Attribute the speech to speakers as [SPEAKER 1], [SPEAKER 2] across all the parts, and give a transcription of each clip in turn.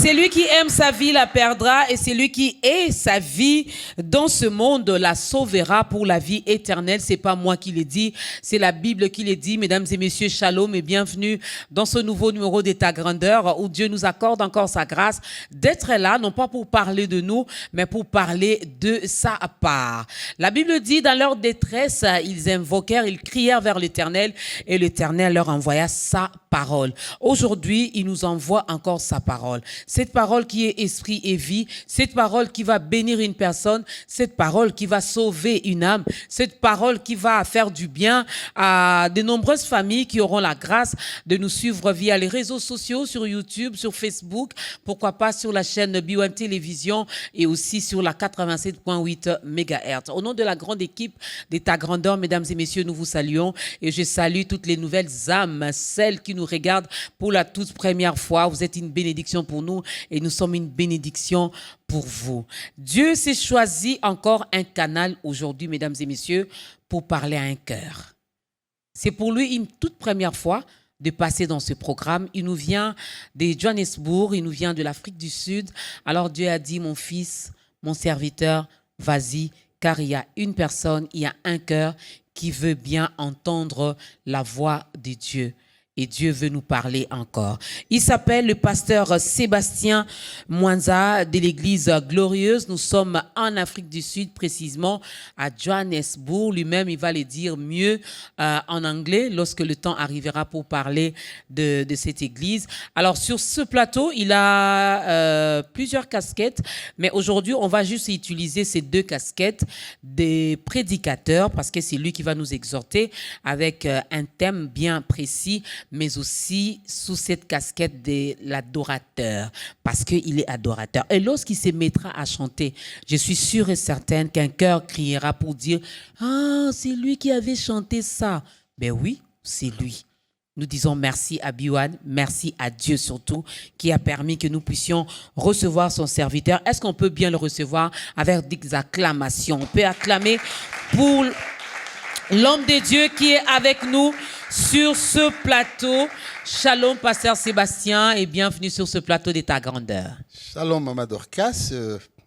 [SPEAKER 1] Celui qui aime sa vie la perdra et celui qui hait sa vie dans ce monde la sauvera pour la vie éternelle. C'est pas moi qui l'ai dit, c'est la Bible qui l'ai dit. Mesdames et messieurs, shalom et bienvenue dans ce nouveau numéro d'État Grandeur où Dieu nous accorde encore sa grâce d'être là, non pas pour parler de nous, mais pour parler de sa part. La Bible dit, dans leur détresse, ils invoquèrent, ils crièrent vers l'Éternel et l'Éternel leur envoya sa parole. Aujourd'hui, il nous envoie encore sa parole. Cette parole qui est esprit et vie, cette parole qui va bénir une personne, cette parole qui va sauver une âme, cette parole qui va faire du bien à de nombreuses familles qui auront la grâce de nous suivre via les réseaux sociaux, sur YouTube, sur Facebook, pourquoi pas sur la chaîne BOM Télévision et aussi sur la 87.8 MHz. Au nom de la grande équipe d'État Grandeur, mesdames et messieurs, nous vous saluons et je salue toutes les nouvelles âmes, celles qui nous regardent pour la toute première fois. Vous êtes une bénédiction pour nous et nous sommes une bénédiction pour vous. Dieu s'est choisi encore un canal aujourd'hui, mesdames et messieurs, pour parler à un cœur. C'est pour lui une toute première fois de passer dans ce programme. Il nous vient de Johannesburg, il nous vient de l'Afrique du Sud. Alors Dieu a dit, mon fils, mon serviteur, vas-y, car il y a une personne, il y a un cœur qui veut bien entendre la voix de Dieu. Et Dieu veut nous parler encore. Il s'appelle le pasteur Sébastien Mwanza de l'église Glorieuse. Nous sommes en Afrique du Sud, précisément à Johannesburg. Lui-même, il va le dire mieux en anglais lorsque le temps arrivera pour parler de cette église. Alors, sur ce plateau, il a plusieurs casquettes, mais aujourd'hui, on va juste utiliser ces deux casquettes des prédicateurs parce que c'est lui qui va nous exhorter avec un thème bien précis, mais aussi sous cette casquette de l'adorateur, parce qu'il est adorateur. Et lorsqu'il se mettra à chanter, je suis sûre et certaine qu'un cœur criera pour dire « Ah, c'est lui qui avait chanté ça ». Ben oui, c'est lui. Nous disons merci à Biwan, merci à Dieu surtout, qui a permis que nous puissions recevoir son serviteur. Est-ce qu'on peut bien le recevoir avec des acclamations? On peut acclamer pour l'homme de Dieu qui est avec nous sur ce plateau. Shalom, pasteur Sébastien, et bienvenue sur ce plateau d'État Grandeur.
[SPEAKER 2] Shalom, Maman Dorcas,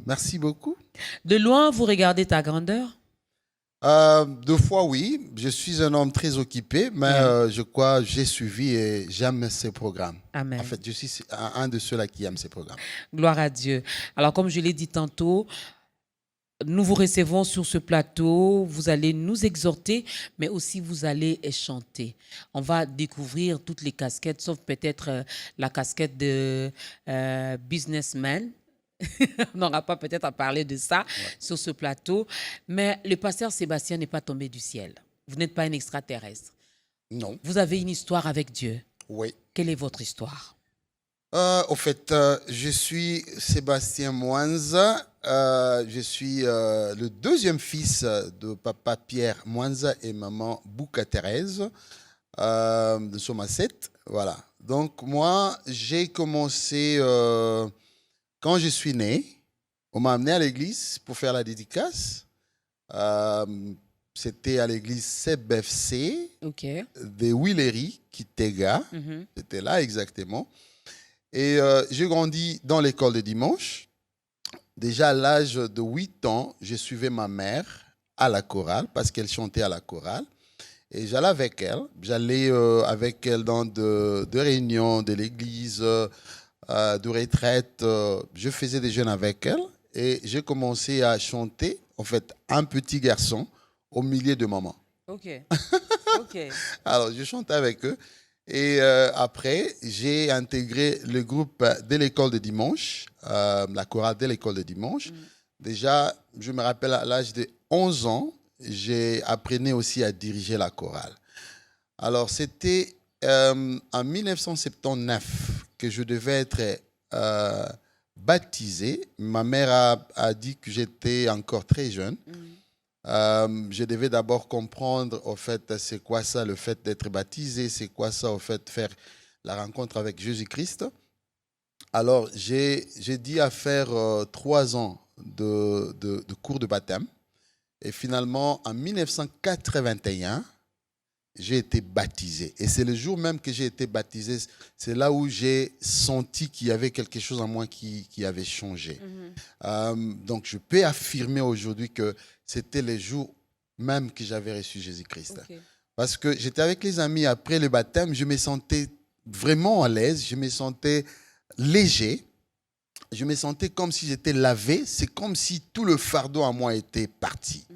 [SPEAKER 2] merci beaucoup.
[SPEAKER 1] De loin, vous regardez Ta Grandeur?
[SPEAKER 2] Deux fois, oui. Je suis un homme très occupé, mais je crois que j'ai suivi et j'aime ces programmes.
[SPEAKER 1] Amen.
[SPEAKER 2] En fait, je suis un de ceux-là qui aiment ces programmes.
[SPEAKER 1] Gloire à Dieu. Alors, comme je l'ai dit tantôt, nous vous recevons sur ce plateau, vous allez nous exhorter, mais aussi vous allez chanter. On va découvrir toutes les casquettes, sauf peut-être la casquette de businessman. On n'aura pas peut-être à parler de ça sur ce plateau. Mais le pasteur Sébastien n'est pas tombé du ciel. Vous n'êtes pas un extraterrestre.
[SPEAKER 2] Non.
[SPEAKER 1] Vous avez une histoire avec Dieu.
[SPEAKER 2] Oui.
[SPEAKER 1] Quelle est votre histoire?
[SPEAKER 2] Au fait, je suis Sébastien Mwanza. Je suis le deuxième fils de papa Pierre Mwanza et maman Bouka Thérèse. Nous sommes à 7. Voilà. Donc, moi, j'ai commencé, quand je suis né, on m'a amené à l'église pour faire la dédicace. C'était à l'église CBFC de Willery, Kitega. C'était là exactement. Et j'ai grandi dans l'école de dimanche. Déjà à l'âge de 8 ans, je suivais ma mère à la chorale parce qu'elle chantait à la chorale. Et j'allais avec elle. J'allais avec elle dans de réunions de l'église, de retraite. Je faisais des jeûnes avec elle. Et j'ai commencé à chanter, en fait, un petit garçon au milieu de maman.
[SPEAKER 1] Ok.
[SPEAKER 2] Alors, je chantais avec eux. Et après, j'ai intégré le groupe de l'école de dimanche, la chorale de l'école de dimanche. Déjà, je me rappelle à l'âge de 11 ans, j'ai appris aussi à diriger la chorale. Alors, c'était en 1979 que je devais être baptisé. Ma mère a dit que j'étais encore très jeune. Je devais d'abord comprendre, au fait, c'est quoi ça, le fait d'être baptisé, c'est quoi ça, au fait, faire la rencontre avec Jésus-Christ. Alors, j'ai dit à faire 3 ans de cours de baptême. Et finalement, en 1981, j'ai été baptisé. Et c'est le jour même que j'ai été baptisé, c'est là où j'ai senti qu'il y avait quelque chose en moi qui avait changé. Donc, je peux affirmer aujourd'hui que c'était le jour même que j'avais reçu Jésus-Christ. Okay. Parce que j'étais avec les amis après le baptême, je me sentais vraiment à l'aise, je me sentais léger, je me sentais comme si j'étais lavé, c'est comme si tout le fardeau en moi était parti.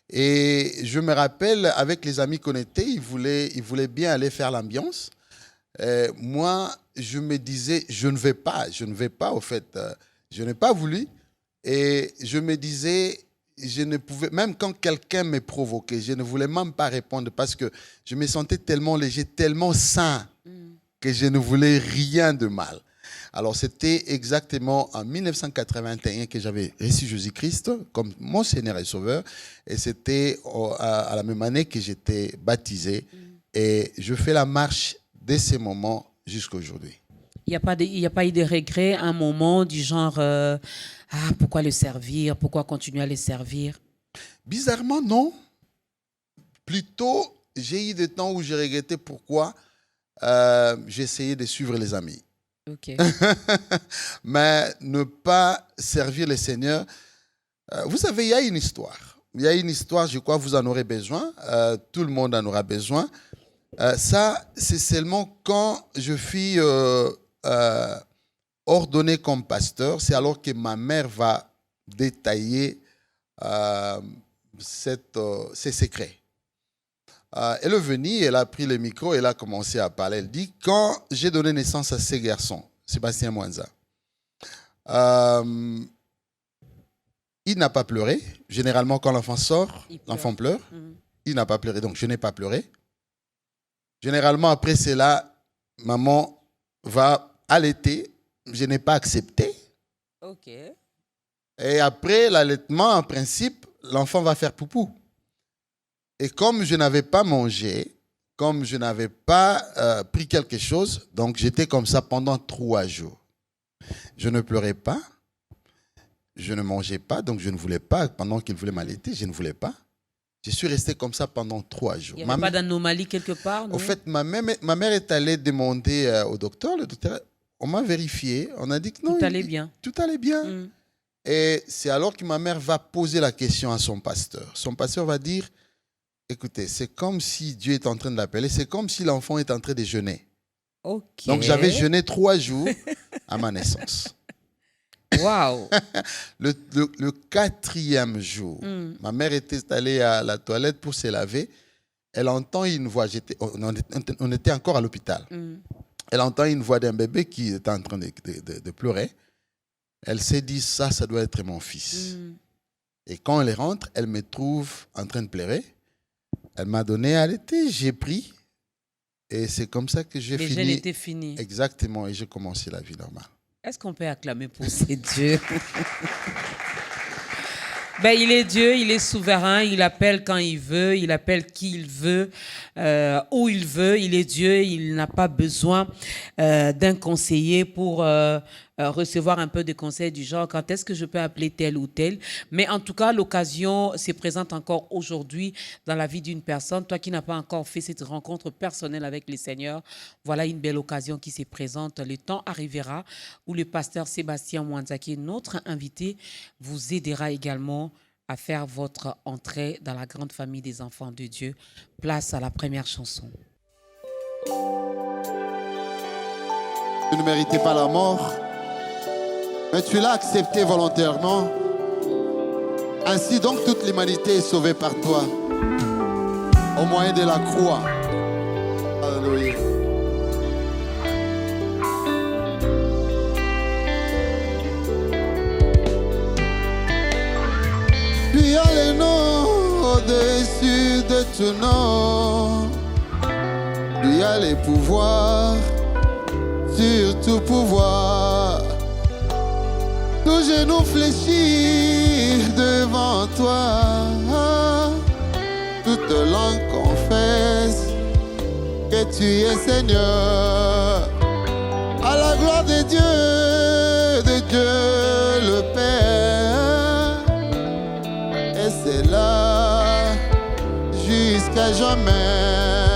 [SPEAKER 2] Et je me rappelle, avec les amis qu'on était, ils voulaient bien aller faire l'ambiance. Moi, je me disais, je ne vais pas, au fait. Je n'ai pas voulu. Et je me disais, je ne pouvais, même quand quelqu'un me provoquait, je ne voulais même pas répondre parce que je me sentais tellement léger, tellement sain que je ne voulais rien de mal. Alors, c'était exactement en 1981 que j'avais reçu Jésus-Christ comme mon Seigneur et Sauveur. Et c'était à la même année que j'étais baptisé. Et je fais la marche de ces moments jusqu'à aujourd'hui.
[SPEAKER 1] Il n'y a pas eu de regret, un moment du genre pourquoi le servir, pourquoi continuer à le servir?
[SPEAKER 2] Bizarrement, non. Plutôt, j'ai eu des temps où j'ai regretté pourquoi j'ai essayé de suivre les amis.
[SPEAKER 1] Okay.
[SPEAKER 2] Mais ne pas servir le Seigneur. Vous savez, il y a une histoire. Il y a une histoire, je crois que vous en aurez besoin. Tout le monde en aura besoin. Ça, c'est seulement quand je fus ordonné comme pasteur. C'est alors que ma mère va détailler ses secrets. Elle est venue, elle a pris le micro, elle a commencé à parler. Elle dit, quand j'ai donné naissance à ces garçons, Sébastien Mwanza, il n'a pas pleuré. Généralement, quand l'enfant sort, l'enfant pleure. Il n'a pas pleuré, donc je n'ai pas pleuré. Généralement, après cela, maman va allaiter. Je n'ai pas accepté.
[SPEAKER 1] Ok.
[SPEAKER 2] Et après l'allaitement, en principe, l'enfant va faire poupou. Et comme je n'avais pas mangé, comme je n'avais pas pris quelque chose, donc j'étais comme ça pendant 3 jours. Je ne pleurais pas, je ne mangeais pas, donc je ne voulais pas, pendant qu'il voulait m'allaiter, je ne voulais pas. Je suis resté comme ça pendant 3 jours.
[SPEAKER 1] Il n'y avait pas d'anomalie quelque part, non?
[SPEAKER 2] En fait, ma mère est allée demander au docteur. Le docteur, on m'a vérifié, on a dit que non.
[SPEAKER 1] Tout allait bien.
[SPEAKER 2] Tout allait bien. Et c'est alors que ma mère va poser la question à son pasteur. Son pasteur va dire, écoutez, c'est comme si Dieu est en train de l'appeler, c'est comme si l'enfant est en train de jeûner.
[SPEAKER 1] Okay.
[SPEAKER 2] Donc j'avais jeûné 3 jours à ma naissance.
[SPEAKER 1] Wow.
[SPEAKER 2] Le 4e jour, ma mère était allée à la toilette pour se laver. Elle entend une voix, on était encore à l'hôpital. Elle entend une voix d'un bébé qui était en train de pleurer. Elle s'est dit, ça doit être mon fils. Et quand elle rentre, elle me trouve en train de pleurer. Elle m'a donné à allaiter, j'ai pris. Et c'est comme ça que j'ai fini.
[SPEAKER 1] Les jeûnes étaient finis.
[SPEAKER 2] Exactement, et j'ai commencé la vie normale.
[SPEAKER 1] Est-ce qu'on peut acclamer pour ces dieux? Ben, il est Dieu, il est souverain, il appelle quand il veut, il appelle qui il veut, où il veut. Il est Dieu, il n'a pas besoin d'un conseiller pour recevoir un peu de conseils du genre quand est-ce que je peux appeler tel ou tel. Mais en tout cas, l'occasion se présente encore aujourd'hui dans la vie d'une personne. Toi qui n'as pas encore fait cette rencontre personnelle avec le Seigneur, voilà une belle occasion qui se présente. Le temps arrivera où le pasteur Sébastien Mwanza, qui est notre invité, vous aidera également à faire votre entrée dans la grande famille des enfants de Dieu. Place à la première chanson.
[SPEAKER 2] Tu ne méritais pas la mort, mais tu l'as accepté volontairement. Ainsi donc toute l'humanité est sauvée par toi, au moyen de la croix. Alléluia. Tu as le nom au-dessus de tout nom. Tu as les pouvoirs sur tout pouvoir. Tous genoux fléchis devant toi. Toute langue confesse que tu es Seigneur. À la gloire de Dieu le Père. Et c'est là jusqu'à jamais.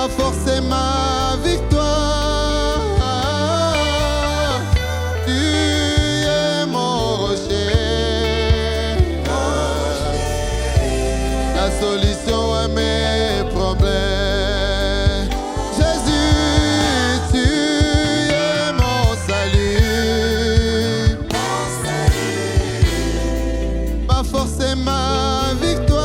[SPEAKER 2] Ma force et ma victoire, tu es mon rocher, la solution à mes problèmes. Jésus, tu es mon salut, ma force et ma victoire.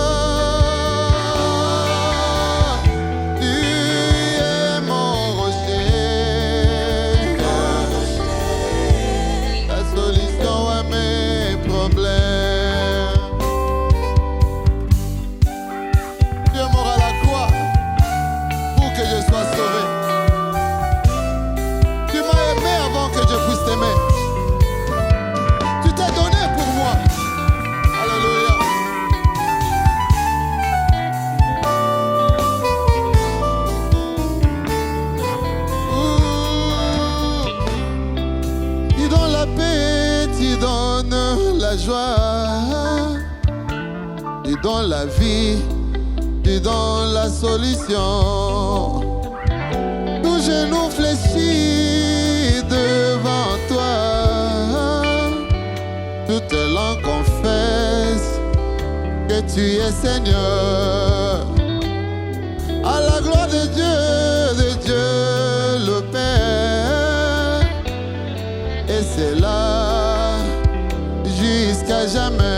[SPEAKER 2] Tu donnes la vie, tu donnes la solution. Nos genoux fléchis devant toi, toute langue confesse que tu es Seigneur. À la gloire de Dieu le Père, et c'est là jusqu'à jamais.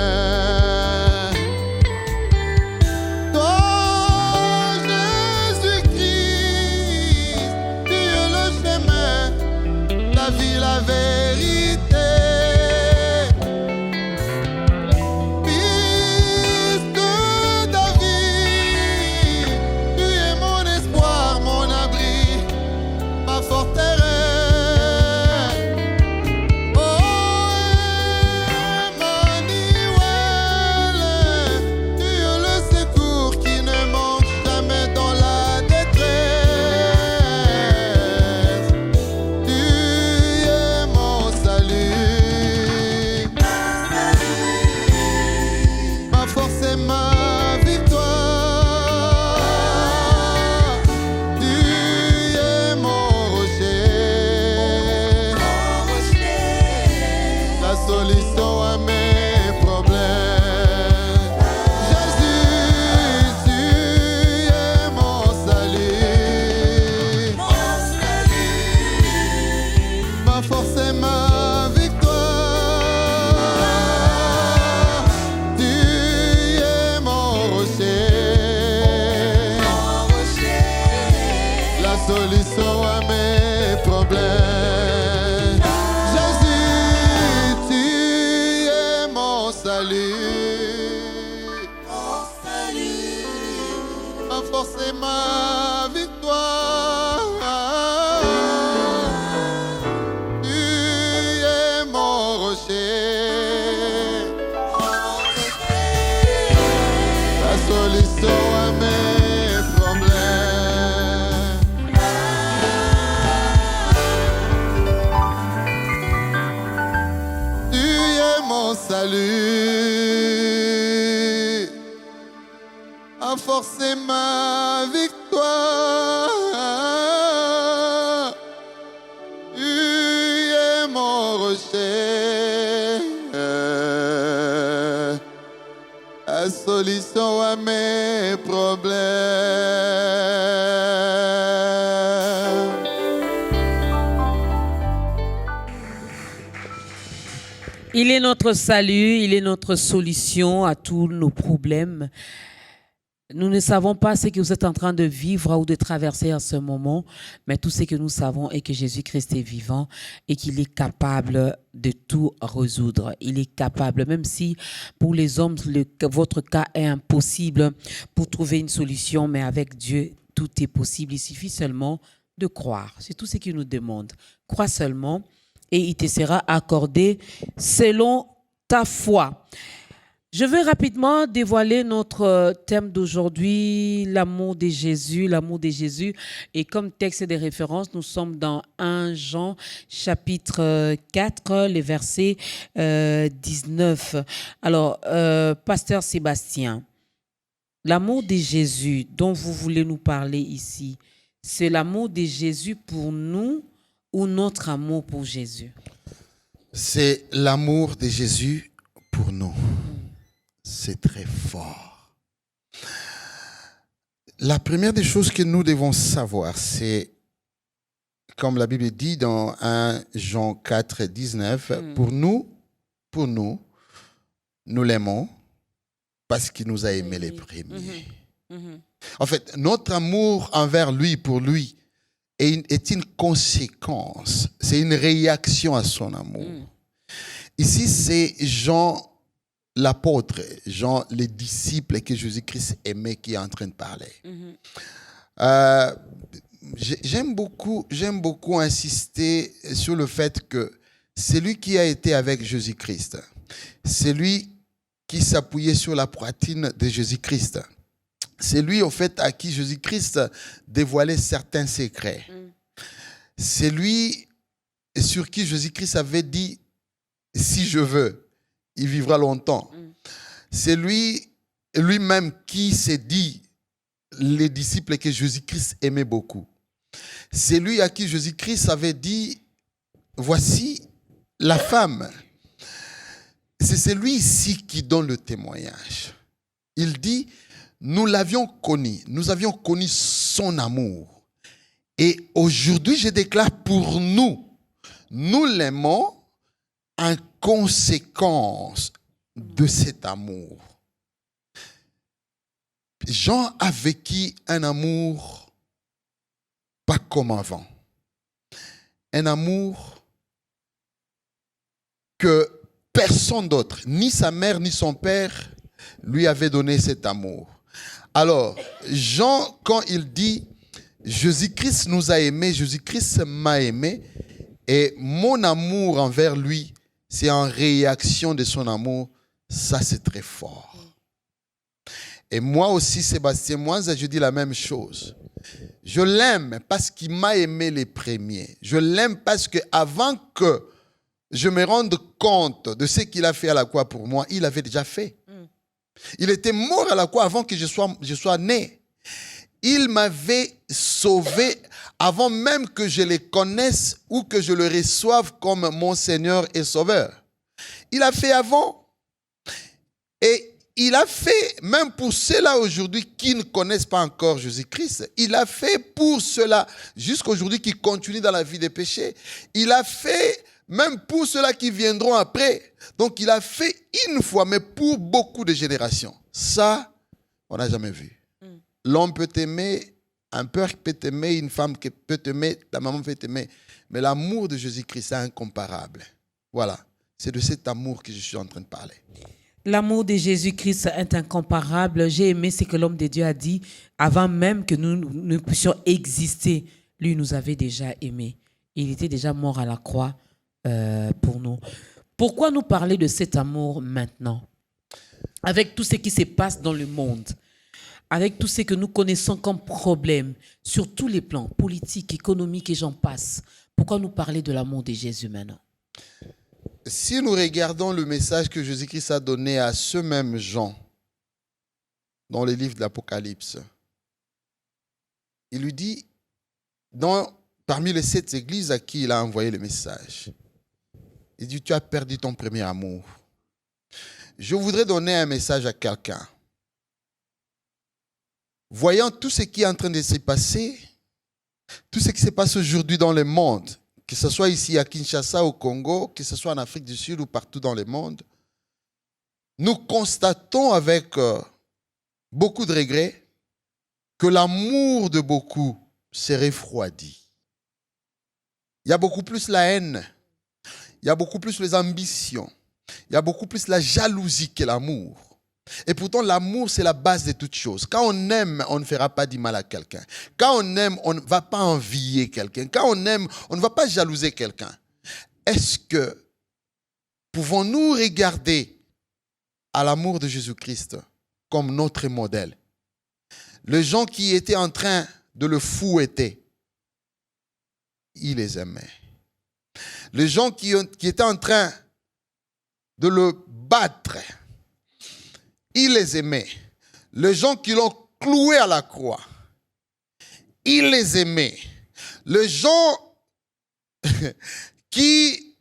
[SPEAKER 2] Forcer ma victoire, tu es mon rocher, la solution à mes problèmes.
[SPEAKER 1] Il est notre salut, il est notre solution à tous nos problèmes. Nous ne savons pas ce que vous êtes en train de vivre ou de traverser en ce moment, mais tout ce que nous savons est que Jésus-Christ est vivant et qu'il est capable de tout résoudre. Il est capable, même si pour les hommes, votre cas est impossible pour trouver une solution, mais avec Dieu, tout est possible. Il suffit seulement de croire. C'est tout ce qu'il nous demande. Crois seulement et il te sera accordé selon ta foi. Je vais rapidement dévoiler notre thème d'aujourd'hui, l'amour de Jésus, l'amour de Jésus. Et comme texte de référence, nous sommes dans 1 Jean, chapitre 4, les versets 19. Alors, Pasteur Sébastien, l'amour de Jésus dont vous voulez nous parler ici, C'est l'amour de Jésus pour nous ou notre amour pour Jésus?
[SPEAKER 2] C'est l'amour de Jésus pour nous. C'est très fort. La première des choses que nous devons savoir, c'est, comme la Bible dit dans 1 Jean 4, 19, pour nous, nous l'aimons parce qu'il nous a aimés les premiers. En fait, notre amour envers lui, pour lui, est une conséquence, c'est une réaction à son amour. Ici, c'est Jean l'apôtre, Jean le disciple que Jésus-Christ aimait qui est en train de parler. J'aime beaucoup insister sur le fait que c'est lui qui a été avec Jésus-Christ. C'est lui qui s'appuyait sur la poitrine de Jésus-Christ. C'est lui, au fait, à qui Jésus-Christ dévoilait certains secrets. C'est lui sur qui Jésus-Christ avait dit, si je veux, il vivra longtemps. C'est lui-même qui s'est dit, les disciples que Jésus-Christ aimait beaucoup. C'est lui à qui Jésus-Christ avait dit, voici la femme. C'est celui ici qui donne le témoignage. Il dit, nous l'avions connu, nous avions connu son amour. Et aujourd'hui, je déclare pour nous, nous l'aimons en conséquence de cet amour. Jean a vécu un amour pas comme avant. Un amour que personne d'autre, ni sa mère ni son père, lui avait donné cet amour. Alors, Jean, quand il dit « Jésus-Christ nous a aimés, Jésus-Christ m'a aimé » et mon amour envers lui, c'est en réaction de son amour, ça c'est très fort. Et moi aussi, Sébastien, moi je dis la même chose. Je l'aime parce qu'il m'a aimé les premiers. Je l'aime parce qu'avant que je me rende compte de ce qu'il a fait à la croix pour moi, il avait déjà fait. Il était mort à la croix avant que je sois né. Il m'avait sauvé avant même que je le connaisse ou que je le reçoive comme mon Seigneur et Sauveur. Il a fait avant. Et il a fait, même pour ceux-là aujourd'hui qui ne connaissent pas encore Jésus-Christ, il a fait pour ceux-là, jusqu'aujourd'hui qui continuent dans la vie des péchés. Il a fait même pour ceux-là qui viendront après. Donc il a fait une fois, mais pour beaucoup de générations. Ça, on n'a jamais vu. L'homme peut t'aimer, un père peut t'aimer, une femme peut t'aimer, ta maman peut t'aimer. Mais l'amour de Jésus-Christ est incomparable. Voilà, c'est de cet amour que je suis en train de parler.
[SPEAKER 1] L'amour de Jésus-Christ est incomparable. J'ai aimé ce que l'homme de Dieu a dit. Avant même que nous puissions exister, lui nous avait déjà aimés. Il était déjà mort à la croix pour nous. Pourquoi nous parler de cet amour maintenant? Avec tout ce qui se passe dans le monde, avec tout ce que nous connaissons comme problème, sur tous les plans, politiques, économiques et j'en passe. Pourquoi nous parler de l'amour de Jésus maintenant?
[SPEAKER 2] Si nous regardons le message que Jésus-Christ a donné à ce même Jean, dans le livre de l'Apocalypse, il lui dit, parmi les 7 églises à qui il a envoyé le message, il dit, tu as perdu ton premier amour. Je voudrais donner un message à quelqu'un. Voyant tout ce qui est en train de se passer, tout ce qui se passe aujourd'hui dans le monde, que ce soit ici à Kinshasa, au Congo, que ce soit en Afrique du Sud ou partout dans le monde, nous constatons avec beaucoup de regrets que l'amour de beaucoup s'est refroidi. Il y a beaucoup plus la haine, il y a beaucoup plus les ambitions, il y a beaucoup plus la jalousie que l'amour. Et pourtant, l'amour, c'est la base de toutes choses. Quand on aime, on ne fera pas du mal à quelqu'un. Quand on aime, on ne va pas envier quelqu'un. Quand on aime, on ne va pas jalouser quelqu'un. Est-ce que pouvons-nous regarder à l'amour de Jésus-Christ comme notre modèle? Les gens qui étaient en train de le fouetter, il les aimait. Les gens qui étaient en train de le battre, il les aimait. Les gens qui l'ont cloué à la croix, il les aimait. Les gens qui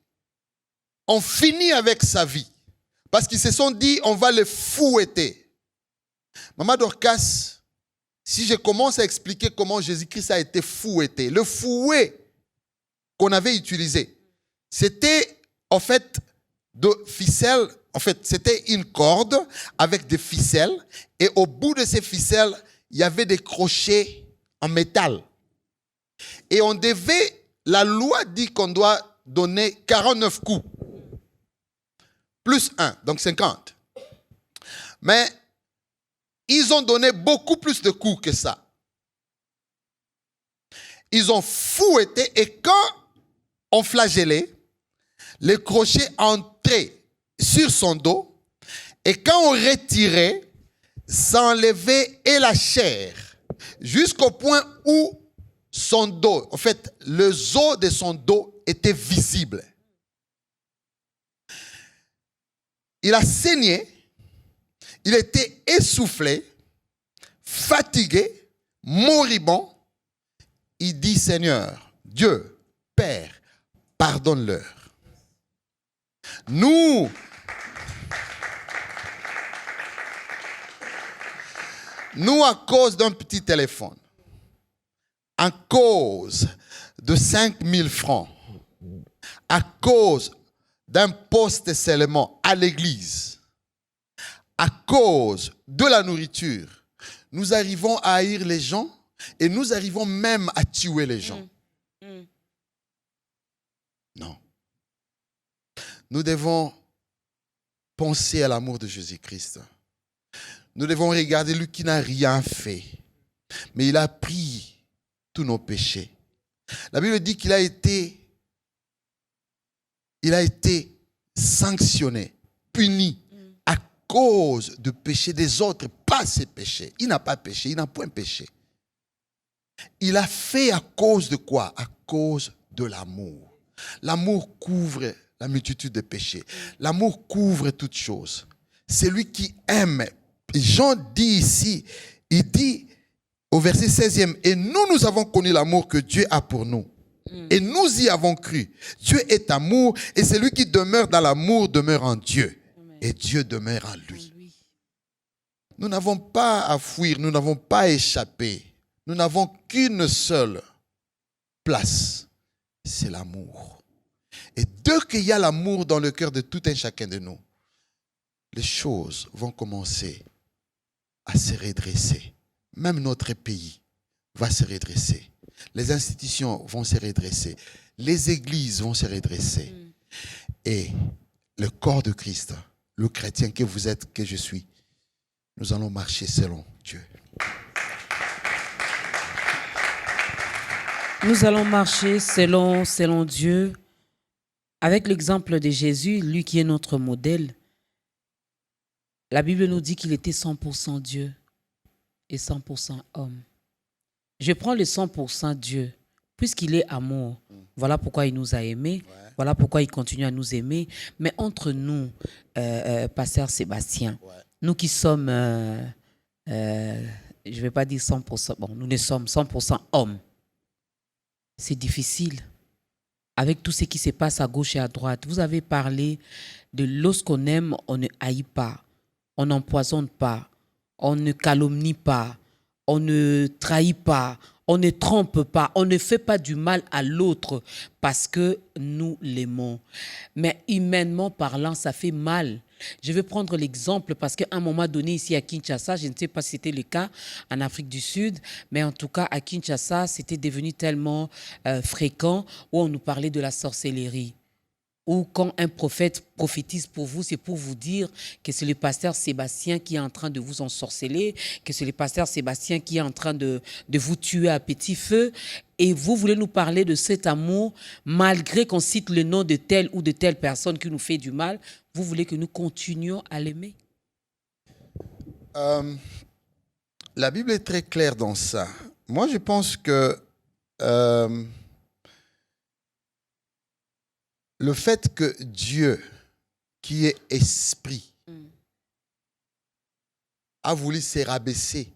[SPEAKER 2] ont fini avec sa vie, parce qu'ils se sont dit, on va les fouetter. Maman Dorcas, si je commence à expliquer comment Jésus-Christ a été fouetté, le fouet qu'on avait utilisé, c'était en fait de ficelles, en fait c'était une corde avec des ficelles et au bout de ces ficelles, il y avait des crochets en métal. Et on devait, la loi dit qu'on doit donner 49 coups, plus 1, donc 50. Mais ils ont donné beaucoup plus de coups que ça. Ils ont fouetté et quand on flagellait, les crochets entraient sur son dos et quand on retirait, ça enlevait et la chair jusqu'au point où son dos, en fait, le os de son dos était visible. Il a saigné, il était essoufflé, fatigué, moribond. Il dit, Seigneur, Dieu, Père, pardonne-leur. Nous, à cause d'un petit téléphone, à cause de 5 000 francs, à cause d'un poste seulement à l'église, à cause de la nourriture, nous arrivons à haïr les gens et nous arrivons même à tuer les gens. Non. Nous devons penser à l'amour de Jésus-Christ. Nous devons regarder lui qui n'a rien fait, mais il a pris tous nos péchés. La Bible dit qu'il a été sanctionné, puni à cause du péché des autres, pas ses péchés. Il n'a pas péché, il n'a point péché. Il a fait à cause de quoi? À cause de l'amour. L'amour couvre la multitude de péchés. L'amour couvre toutes choses. C'est lui qui aime. Jean dit ici, il dit au verset 16e, et nous avons connu l'amour que Dieu a pour nous. Et nous y avons cru. Dieu est amour et celui qui demeure dans l'amour demeure en Dieu. Et Dieu demeure en lui. Nous n'avons pas à fuir, nous n'avons pas à échapper. Nous n'avons qu'une seule place, c'est l'amour. Et dès qu'il y a l'amour dans le cœur de tout un chacun de nous, les choses vont commencer à se redresser. Même notre pays va se redresser. Les institutions vont se redresser. Les églises vont se redresser. Et le corps de Christ, le chrétien que vous êtes, que je suis, nous allons marcher selon Dieu.
[SPEAKER 1] Nous allons marcher selon Dieu, avec l'exemple de Jésus, lui qui est notre modèle. La Bible nous dit qu'il était 100% Dieu et 100% homme. Je prends le 100% Dieu, puisqu'il est amour. Voilà pourquoi il nous a aimés. Voilà pourquoi il continue à nous aimer. Mais entre nous, pasteur Sébastien, nous qui sommes, je ne vais pas dire 100%, bon, nous ne sommes 100% hommes. C'est difficile. Avec tout ce qui se passe à gauche et à droite. Vous avez parlé de lorsqu'on aime, on ne haït pas. On n'empoisonne pas. On ne calomnie pas. On ne trahit pas. On ne trompe pas. On ne fait pas du mal à l'autre parce que nous l'aimons. Mais humainement parlant, ça fait mal. Je vais prendre l'exemple parce qu'à un moment donné, ici à Kinshasa, je ne sais pas si c'était le cas en Afrique du Sud, mais en tout cas à Kinshasa, c'était devenu tellement fréquent où on nous parlait de la sorcellerie. Ou quand un prophète prophétise pour vous, c'est pour vous dire que c'est le pasteur Sébastien qui est en train de vous ensorceler, que c'est le pasteur Sébastien qui est en train de vous tuer à petit feu. Et vous voulez nous parler de cet amour, malgré qu'on cite le nom de telle ou de telle personne qui nous fait du mal, vous voulez que nous continuions à l'aimer?
[SPEAKER 2] La Bible est très claire dans ça. Moi, je pense que le fait que Dieu, qui est esprit, a voulu se rabaisser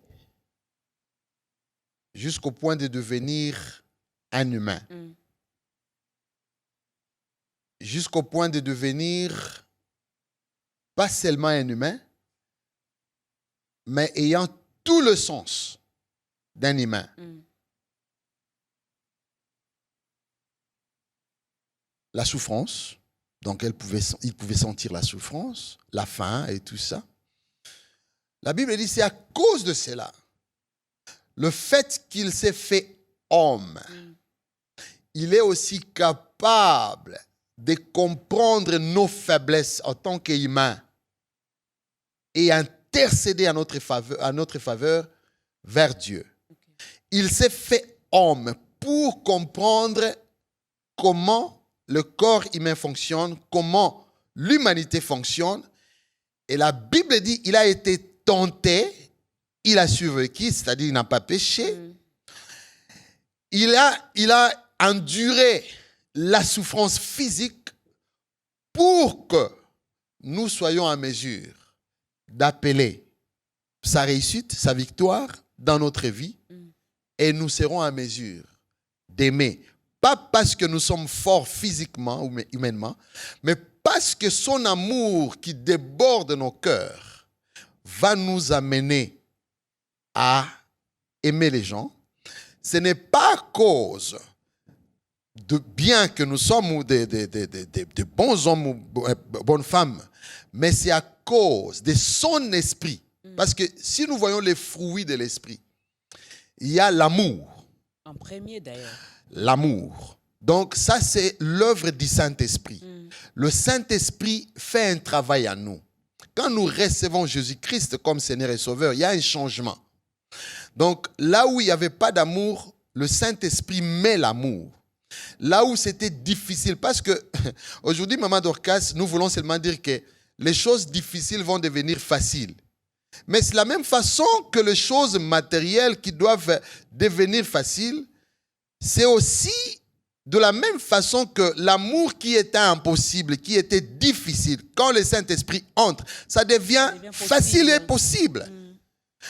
[SPEAKER 2] jusqu'au point de devenir un humain. Jusqu'au point de devenir pas seulement un humain, mais ayant tout le sens d'un humain. La souffrance, donc il pouvait sentir la souffrance, la faim et tout ça. La Bible dit c'est à cause de cela, le fait qu'il s'est fait homme, il est aussi capable de comprendre nos faiblesses en tant qu'humain et intercéder à notre faveur vers Dieu. Il s'est fait homme pour comprendre comment le corps humain fonctionne, comment l'humanité fonctionne. Et la Bible dit il a été tenté, il a survécu, c'est-à-dire il n'a pas péché. Il a enduré la souffrance physique pour que nous soyons en mesure d'appeler sa réussite, sa victoire dans notre vie, et nous serons en mesure d'aimer. Pas parce que nous sommes forts physiquement ou humainement, mais parce que son amour qui déborde nos cœurs va nous amener à aimer les gens. Ce n'est pas à cause de bien que nous sommes ou de bons hommes ou bonnes femmes, mais c'est à cause de son esprit. Parce que si nous voyons les fruits de l'esprit, il y a l'amour.
[SPEAKER 1] En premier d'ailleurs.
[SPEAKER 2] L'amour. Donc ça, c'est l'œuvre du Saint-Esprit. Le Saint-Esprit fait un travail à nous. Quand nous recevons Jésus-Christ comme Seigneur et Sauveur, il y a un changement. Donc là où il n'y avait pas d'amour, le Saint-Esprit met l'amour. Là où c'était difficile, parce que aujourd'hui, Maman Dorcas, nous voulons seulement dire que les choses difficiles vont devenir faciles. Mais c'est la même façon que les choses matérielles qui doivent devenir faciles, c'est aussi de la même façon que l'amour qui était impossible, qui était difficile, quand le Saint-Esprit entre, ça devient facile et possible.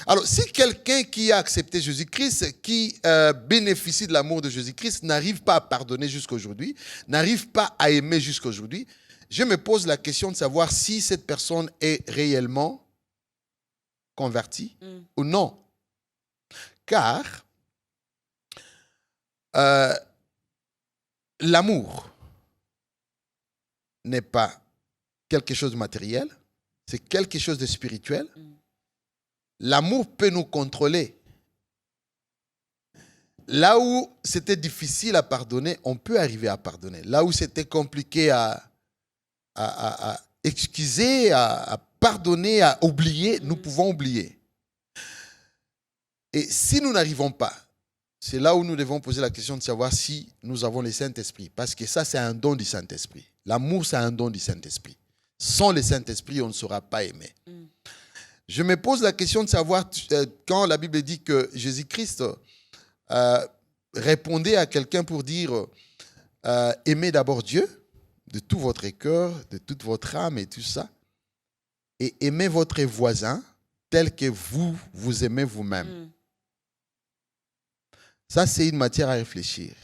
[SPEAKER 2] Alors, si quelqu'un qui a accepté Jésus-Christ, qui bénéficie de l'amour de Jésus-Christ, n'arrive pas à pardonner jusqu'aujourd'hui, n'arrive pas à aimer jusqu'aujourd'hui, je me pose la question de savoir si cette personne est réellement convertie ou non. Car l'amour n'est pas quelque chose de matériel, c'est quelque chose de spirituel. L'amour peut nous contrôler. Là où c'était difficile à pardonner, on peut arriver à pardonner. Là où c'était compliqué à excuser, à pardonner, à oublier, nous pouvons oublier. Et si nous n'arrivons pas, c'est là où nous devons poser la question de savoir si nous avons le Saint-Esprit. Parce que ça, c'est un don du Saint-Esprit. L'amour, c'est un don du Saint-Esprit. Sans le Saint-Esprit, on ne saura pas aimer. Je me pose la question de savoir, quand la Bible dit que Jésus-Christ répondait à quelqu'un pour dire aimez d'abord Dieu de tout votre cœur, de toute votre âme et tout ça, et aimez votre voisin tel que vous vous aimez vous-même. Ça, c'est une matière à réfléchir.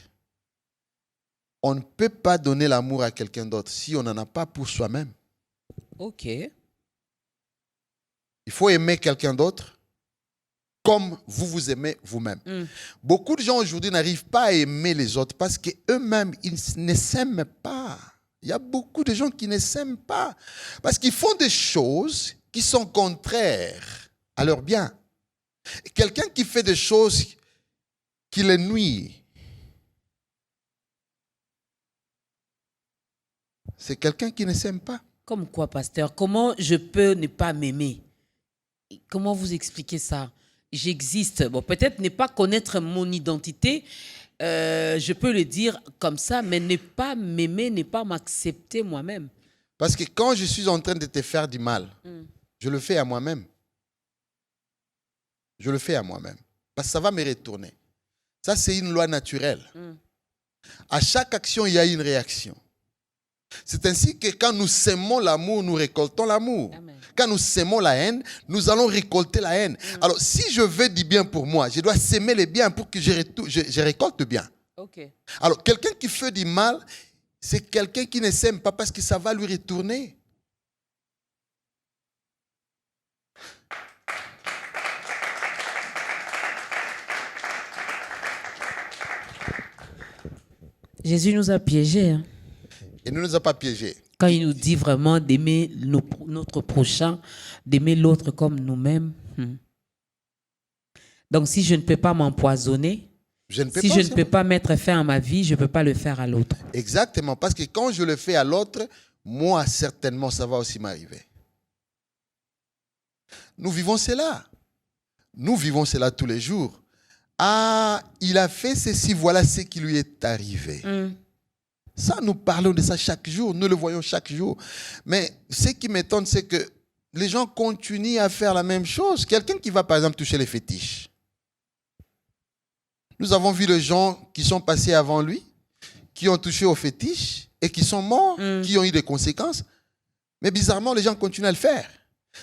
[SPEAKER 2] On ne peut pas donner l'amour à quelqu'un d'autre si on n'en a pas pour soi-même.
[SPEAKER 1] Ok.
[SPEAKER 2] Il faut aimer quelqu'un d'autre comme vous vous aimez vous-même. Beaucoup de gens aujourd'hui n'arrivent pas à aimer les autres parce qu'eux-mêmes, ils ne s'aiment pas. Il y a beaucoup de gens qui ne s'aiment pas parce qu'ils font des choses qui sont contraires à leur bien. Quelqu'un qui fait des choses qui les nuisent, c'est quelqu'un qui ne s'aime pas.
[SPEAKER 1] Comme quoi, pasteur? Comment je peux ne pas m'aimer? Comment vous expliquez ça? J'existe. Bon, peut-être ne pas connaître mon identité, je peux le dire comme ça, mais ne pas m'aimer, ne pas m'accepter moi-même.
[SPEAKER 2] Parce que quand je suis en train de te faire du mal, je le fais à moi-même. Je le fais à moi-même. Parce que ça va me retourner. Ça, c'est une loi naturelle. À chaque action, il y a une réaction. C'est ainsi que quand nous sémons l'amour, nous récoltons l'amour. Quand nous sémons la haine, nous allons récolter la haine. Alors, si je veux du bien pour moi, je dois s'aimer le bien pour que je récolte bien.
[SPEAKER 1] Okay.
[SPEAKER 2] Alors, quelqu'un qui fait du mal, c'est quelqu'un qui ne s'aime pas parce que ça va lui retourner.
[SPEAKER 1] Jésus nous a piégés. Hein.
[SPEAKER 2] Il ne nous a pas piégés.
[SPEAKER 1] Quand il nous dit vraiment d'aimer notre prochain, d'aimer l'autre comme nous-mêmes. Donc, si je ne peux pas m'empoisonner, je ne peux pas mettre fin à ma vie, je ne peux pas le faire à l'autre.
[SPEAKER 2] Exactement, parce que quand je le fais à l'autre, moi, certainement, ça va aussi m'arriver. Nous vivons cela. Nous vivons cela tous les jours. Ah, il a fait ceci, voilà ce qui lui est arrivé. Ça, nous parlons de ça chaque jour, nous le voyons chaque jour. Mais ce qui m'étonne, c'est que les gens continuent à faire la même chose. Quelqu'un qui va, par exemple, toucher les fétiches. Nous avons vu les gens qui sont passés avant lui, qui ont touché aux fétiches et qui sont morts, qui ont eu des conséquences. Mais bizarrement, les gens continuent à le faire.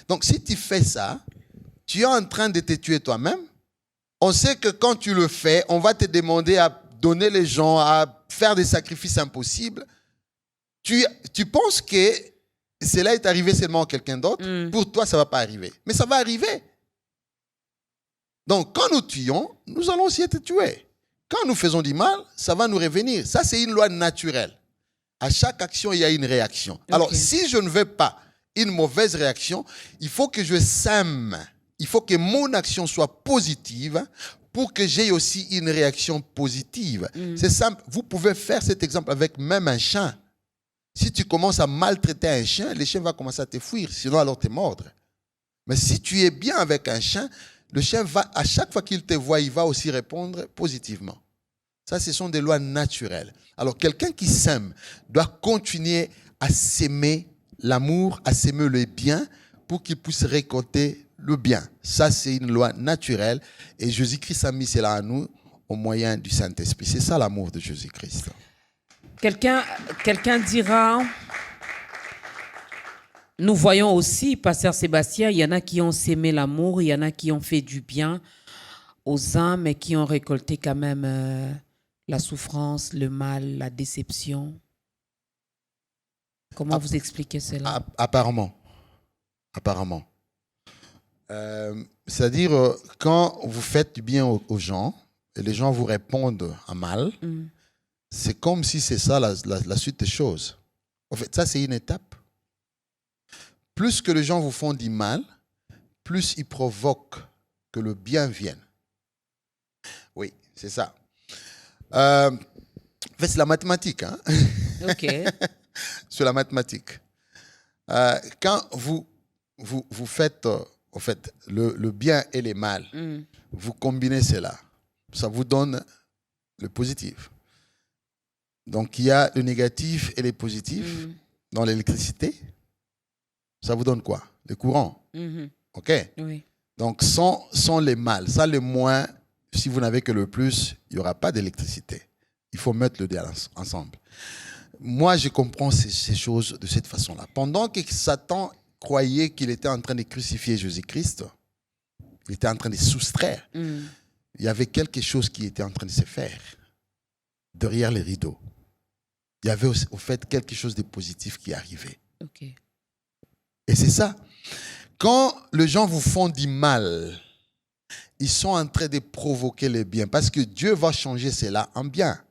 [SPEAKER 2] Donc, si tu fais ça, tu es en train de te tuer toi-même. On sait que quand tu le fais, on va te demander à donner les gens, à faire des sacrifices impossibles. Tu penses que cela est arrivé seulement à quelqu'un d'autre. Pour toi, ça ne va pas arriver. Mais ça va arriver. Donc, quand nous tuons, nous allons aussi être tués. Quand nous faisons du mal, ça va nous revenir. Ça, c'est une loi naturelle. À chaque action, il y a une réaction. Okay. Alors, si je ne veux pas une mauvaise réaction, il faut que je sème. Il faut que mon action soit positive pour que j'aie aussi une réaction positive. C'est simple. Vous pouvez faire cet exemple avec même un chien. Si tu commences à maltraiter un chien, le chien va commencer à te fuir, sinon alors te mordre. Mais si tu es bien avec un chien, le chien va, à chaque fois qu'il te voit, il va aussi répondre positivement. Ça, ce sont des lois naturelles. Alors, quelqu'un qui s'aime doit continuer à s'aimer l'amour, à s'aimer le bien pour qu'il puisse récolter le bien. Ça, c'est une loi naturelle. Et Jésus-Christ a mis cela à nous au moyen du Saint-Esprit. C'est ça l'amour de Jésus-Christ.
[SPEAKER 1] Quelqu'un dira... Nous voyons aussi, Pasteur Sébastien, il y en a qui ont sémé l'amour, il y en a qui ont fait du bien aux âmes, mais qui ont récolté quand même la souffrance, le mal, la déception. Comment vous expliquez cela?
[SPEAKER 2] Apparemment. C'est-à-dire, quand vous faites du bien aux gens, et les gens vous répondent à mal, c'est comme si c'est ça la suite des choses. En fait, ça, c'est une étape. Plus que les gens vous font du mal, plus ils provoquent que le bien vienne. Oui, c'est ça. En fait, c'est la mathématique. Hein?
[SPEAKER 1] OK.
[SPEAKER 2] C'est la mathématique. Quand vous faites en fait, le bien et le mal, vous combinez cela. Ça vous donne le positif. Donc, il y a le négatif et le positif dans l'électricité. Ça vous donne quoi? Le courant. OK?
[SPEAKER 1] Oui.
[SPEAKER 2] Donc, sans les mal, sans le moins, si vous n'avez que le plus, il n'y aura pas d'électricité. Il faut mettre le deux ensemble. Moi, je comprends ces choses de cette façon-là. Pendant que Satan croyait qu'il était en train de crucifier Jésus-Christ, il était en train de soustraire. Il y avait quelque chose qui était en train de se faire derrière les rideaux. Il y avait au fait quelque chose de positif qui arrivait.
[SPEAKER 1] OK.
[SPEAKER 2] Et c'est ça. Quand les gens vous font du mal, ils sont en train de provoquer le bien. Parce que Dieu va changer cela en bien.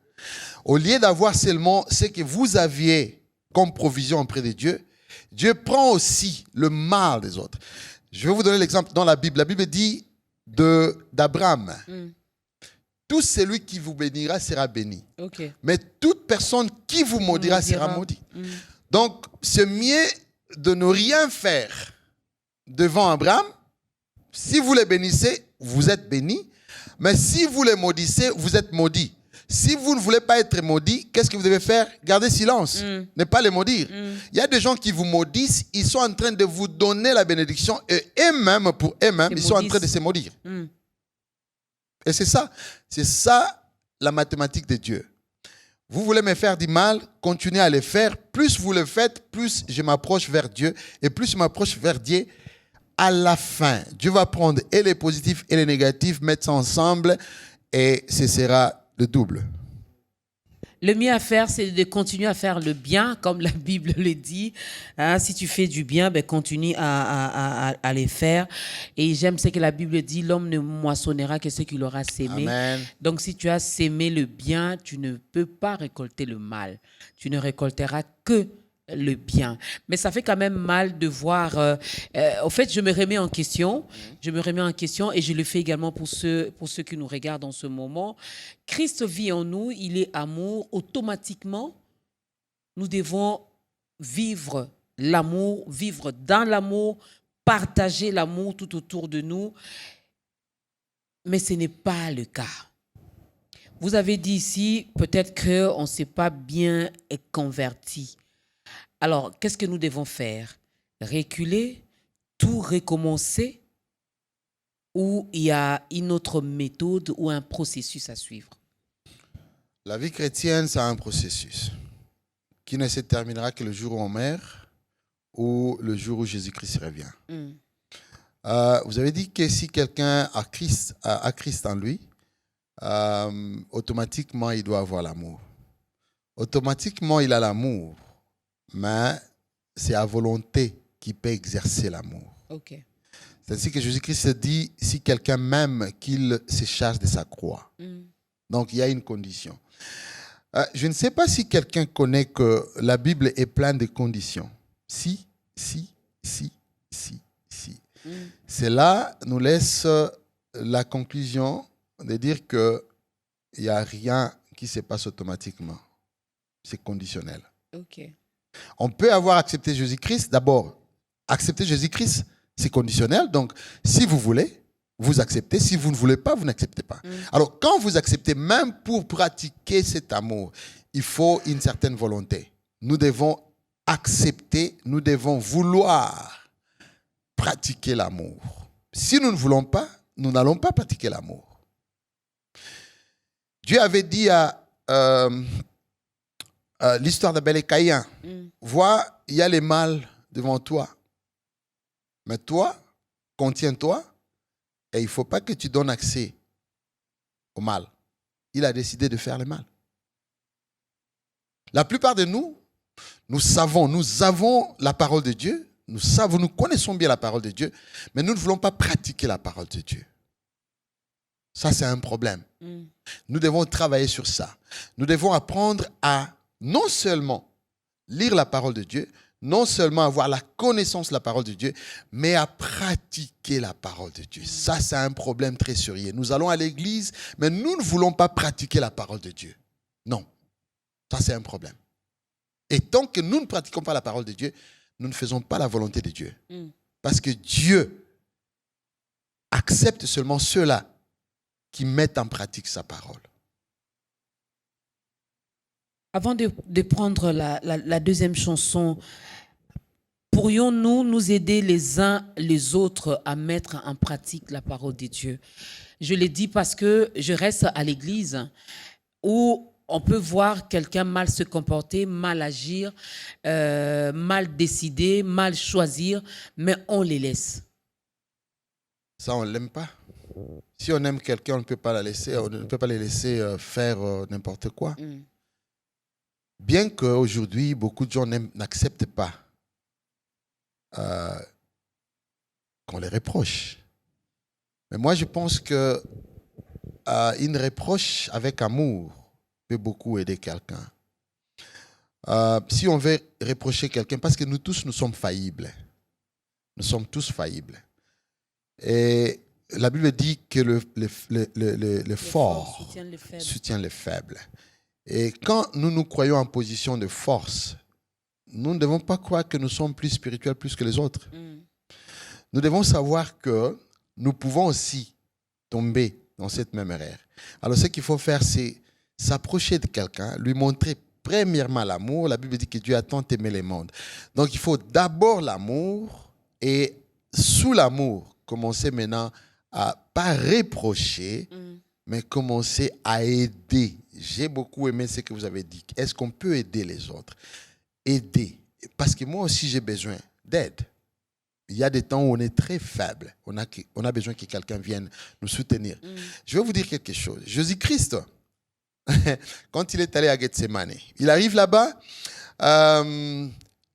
[SPEAKER 2] Au lieu d'avoir seulement ce que vous aviez comme provision auprès de Dieu, Dieu prend aussi le mal des autres. Je vais vous donner l'exemple dans la Bible. La Bible dit d'Abraham. Tout celui qui vous bénira sera béni.
[SPEAKER 1] Okay.
[SPEAKER 2] Mais toute personne qui vous maudira sera maudit. Donc, c'est mieux de ne rien faire devant Abraham. Si vous les bénissez, vous êtes bénis. Mais si vous les maudissez, vous êtes maudits. Si vous ne voulez pas être maudit, qu'est-ce que vous devez faire? Gardez silence. Ne pas les maudire. Il y a des gens qui vous maudissent, ils sont en train de vous donner la bénédiction et eux-mêmes, pour eux-mêmes, ils sont en train de se maudire. Et c'est ça la mathématique de Dieu. Vous voulez me faire du mal, continuez à le faire. Plus vous le faites, plus je m'approche vers Dieu. Et plus je m'approche vers Dieu, à la fin, Dieu va prendre et les positifs et les négatifs, mettre ça ensemble et ce sera le double.
[SPEAKER 1] Le mieux à faire, c'est de continuer à faire le bien, comme la Bible le dit. Hein, si tu fais du bien, ben, continue à les faire. Et j'aime ce que la Bible dit, l'homme ne moissonnera que ce qu'il aura sémé.
[SPEAKER 2] Amen.
[SPEAKER 1] Donc, si tu as sémé le bien, tu ne peux pas récolter le mal. Tu ne récolteras que le bien. Mais ça fait quand même mal de voir... au fait, je me remets en question. Je me remets en question et je le fais également pour ceux qui nous regardent en ce moment. Christ vit en nous, il est amour. Automatiquement, nous devons vivre l'amour, vivre dans l'amour, partager l'amour tout autour de nous. Mais ce n'est pas le cas. Vous avez dit ici, peut-être qu'on ne s'est pas bien converti. Alors, qu'est-ce que nous devons faire? Reculer, tout recommencer, ou il y a une autre méthode ou un processus à suivre?
[SPEAKER 2] La vie chrétienne, c'est un processus qui ne se terminera que le jour où on meurt ou le jour où Jésus-Christ revient. Vous avez dit que si quelqu'un a Christ en lui, automatiquement, il doit avoir l'amour. Automatiquement, il a l'amour. Mais c'est à volonté qu'il peut exercer l'amour.
[SPEAKER 1] Okay.
[SPEAKER 2] C'est-à-dire que Jésus-Christ dit, si quelqu'un m'aime, qu'il se charge de sa croix. Donc, il y a une condition. Je ne sais pas si quelqu'un connaît que la Bible est pleine de conditions. Si. Cela nous laisse la conclusion de dire qu'il n'y a rien qui se passe automatiquement. C'est conditionnel.
[SPEAKER 1] Ok.
[SPEAKER 2] On peut avoir accepté Jésus-Christ. D'abord, accepter Jésus-Christ, c'est conditionnel. Donc, si vous voulez, vous acceptez. Si vous ne voulez pas, vous n'acceptez pas. Alors, quand vous acceptez, même pour pratiquer cet amour, il faut une certaine volonté. Nous devons accepter, nous devons vouloir pratiquer l'amour. Si nous ne voulons pas, nous n'allons pas pratiquer l'amour. Dieu avait dit à... l'histoire d'Abel et Caïn. Vois, il y a les mâles devant toi. Mais toi, contiens-toi et il ne faut pas que tu donnes accès au mal. Il a décidé de faire le mal. La plupart de nous, nous avons la parole de Dieu, nous connaissons bien la parole de Dieu, mais nous ne voulons pas pratiquer la parole de Dieu. Ça, c'est un problème. Nous devons travailler sur ça. Nous devons apprendre à non seulement lire la parole de Dieu, non seulement avoir la connaissance de la parole de Dieu, mais à pratiquer la parole de Dieu. Ça, c'est un problème très sérieux. Nous allons à l'église, mais nous ne voulons pas pratiquer la parole de Dieu. Non, ça, c'est un problème. Et tant que nous ne pratiquons pas la parole de Dieu, nous ne faisons pas la volonté de Dieu. Parce que Dieu accepte seulement ceux-là qui mettent en pratique sa parole.
[SPEAKER 1] Avant de prendre la deuxième chanson, pourrions-nous nous aider les uns les autres à mettre en pratique la parole de Dieu? Je l'ai dit parce que je reste à l'église où on peut voir quelqu'un mal se comporter, mal agir, mal décider, mal choisir, mais on les laisse.
[SPEAKER 2] Ça, on ne l'aime pas. Si on aime quelqu'un, on ne peut pas les laisser faire n'importe quoi. Bien qu'aujourd'hui, beaucoup de gens n'acceptent pas qu'on les reproche. Mais moi, je pense qu'une reproche avec amour peut beaucoup aider quelqu'un. Si on veut reprocher quelqu'un, parce que nous tous, nous sommes faillibles. Nous sommes tous faillibles. Et la Bible dit que le fort soutient les faibles. Et quand nous nous croyons en position de force, nous ne devons pas croire que nous sommes plus spirituels plus que les autres. Nous devons savoir que nous pouvons aussi tomber dans cette même erreur. Alors ce qu'il faut faire, c'est s'approcher de quelqu'un, lui montrer premièrement l'amour. La Bible dit que Dieu a tant aimé le monde. Donc il faut d'abord l'amour et sous l'amour, commencer maintenant à ne pas reprocher, mais commencez à aider. J'ai beaucoup aimé ce que vous avez dit. Est-ce qu'on peut aider les autres? Aider. Parce que moi aussi, j'ai besoin d'aide. Il y a des temps où on est très faible. On a besoin que quelqu'un vienne nous soutenir. Je vais vous dire quelque chose. Jésus-Christ, quand il est allé à Gethsemane, il arrive là-bas,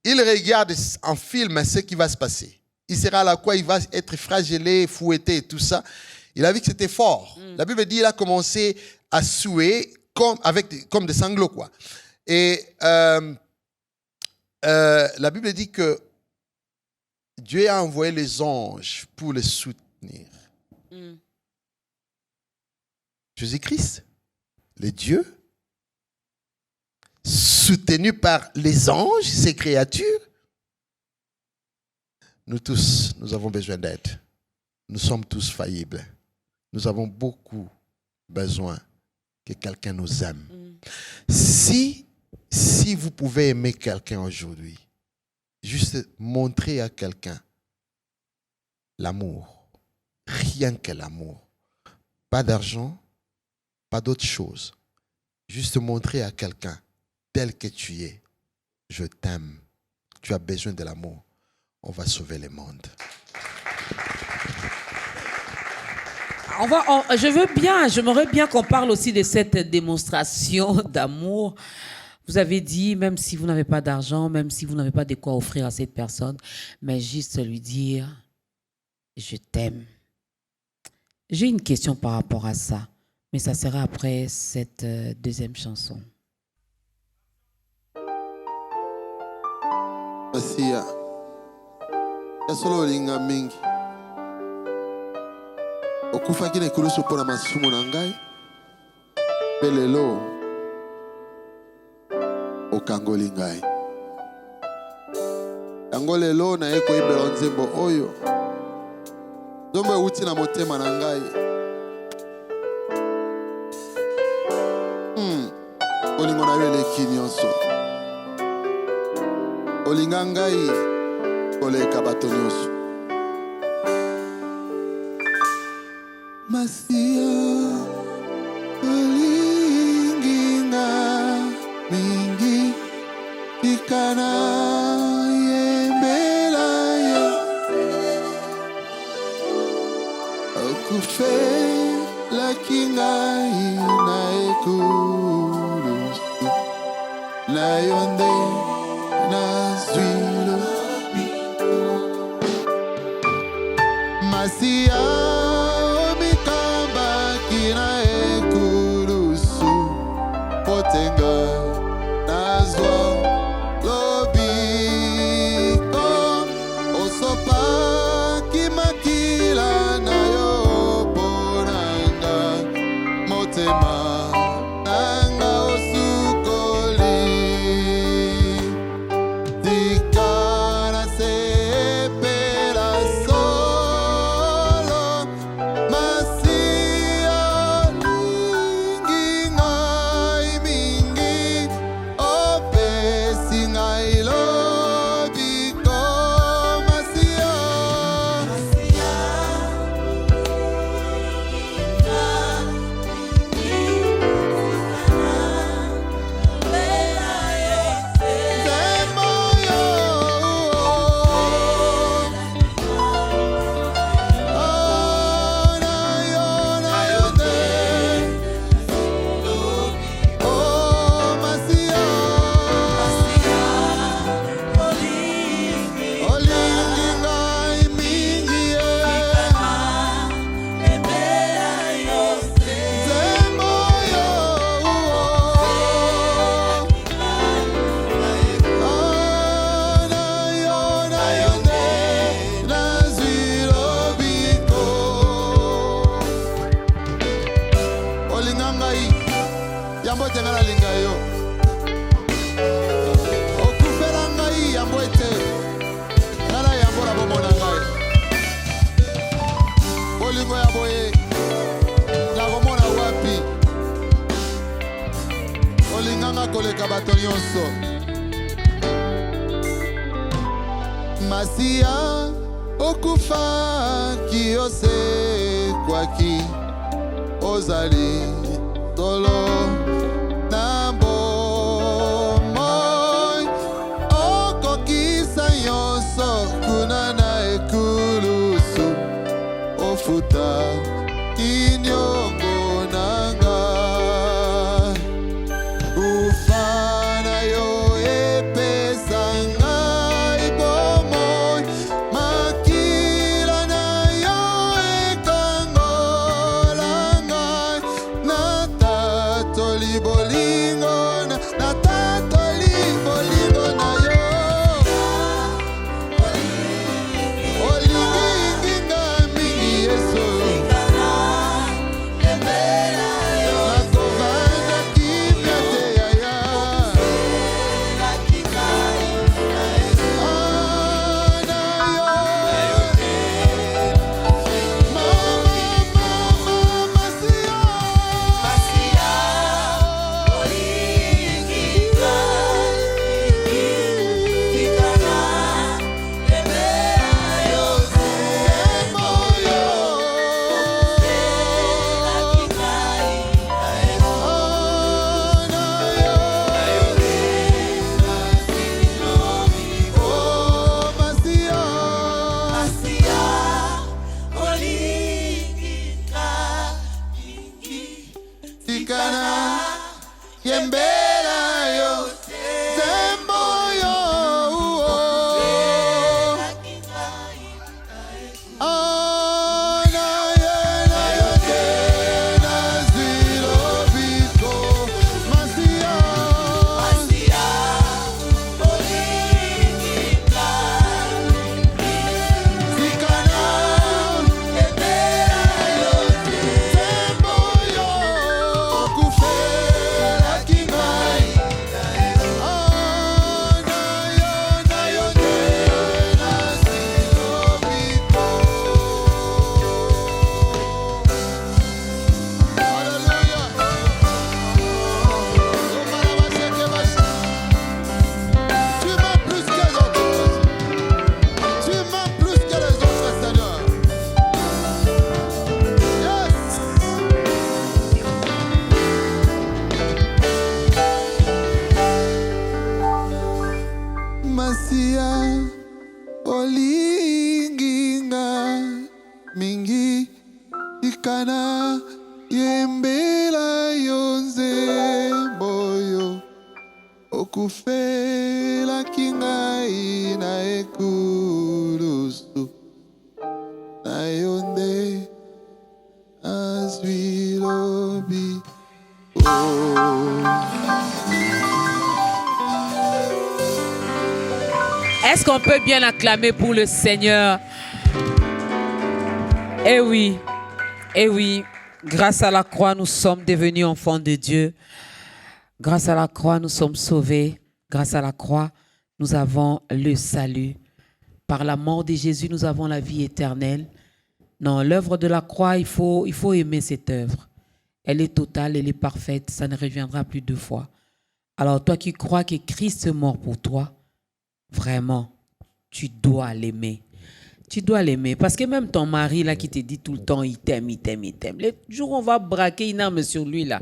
[SPEAKER 2] il regarde en film ce qui va se passer. Il sera là quoi? Il va être flagellé, fouetté et tout ça. Il a vu que c'était fort. La Bible dit qu'il a commencé à suer comme des sanglots, quoi. Et la Bible dit que Dieu a envoyé les anges pour les soutenir. Jésus-Christ, le Dieu, soutenu par les anges, ces créatures. Nous tous, nous avons besoin d'aide. Nous sommes tous faillibles. Nous avons beaucoup besoin que quelqu'un nous aime. Si vous pouvez aimer quelqu'un aujourd'hui, juste montrer à quelqu'un l'amour. Rien que l'amour. Pas d'argent, pas d'autre chose. Juste montrer à quelqu'un tel que tu es. Je t'aime. Tu as besoin de l'amour. On va sauver le monde.
[SPEAKER 1] J'aimerais bien qu'on parle aussi de cette démonstration d'amour. Vous avez dit, même si vous n'avez pas d'argent, même si vous n'avez pas de quoi offrir à cette personne, mais juste lui dire, je t'aime. J'ai une question par rapport à ça, mais ça sera après cette deuxième chanson.
[SPEAKER 2] Masia, yasolo mingi. Okufaki ne kulusu pona masumu na ngai. Pelelo okangoli ngai. Yango lelo na ye koyebela nzembo oyo. Nzombo euti na motema na ngai. Olingo na yo eleki nyonso. Olinga ngai koleka bato nyonso. Masia olingi nga mingi tikana yembela yo okufe laki ngai na ekulusu na yo nde nazwi lobiko Masia ozali tolo na bomoi okokisa nyonso kuna na ekulusu ofuta inyongo nanga ufana yo epesa ngai bomoi makila na yo ekangola ngai natatoli bolingo na yo olingi nga mingi yesu nakovanda kimia te yaya na yo Yembera yo tembo yo na yo te na zilo biko masia sikana yembera yo tembo yo kufela kingai na yo te na zilo biko Alléluia. Tu m'aimes plus que les autres. Tu m'aimes plus que les autres, Seigneur. Yes. Masia olinginga mingi ikana yembela yonze boyo okufela kingai na ekulusu na yonde azwilobi
[SPEAKER 1] Est-ce qu'on peut bien acclamer pour le Seigneur? Eh oui, grâce à la croix, nous sommes devenus enfants de Dieu. Grâce à la croix, nous sommes sauvés. Grâce à la croix, nous avons le salut. Par la mort de Jésus, nous avons la vie éternelle. Non, l'œuvre de la croix, il faut aimer cette œuvre. Elle est totale, elle est parfaite, ça ne reviendra plus deux fois. Alors toi qui crois que Christ est mort pour toi, vraiment, tu dois l'aimer. Tu dois l'aimer. Parce que même ton mari là qui te dit tout le temps, il t'aime. Le jour où on va braquer une arme sur lui là,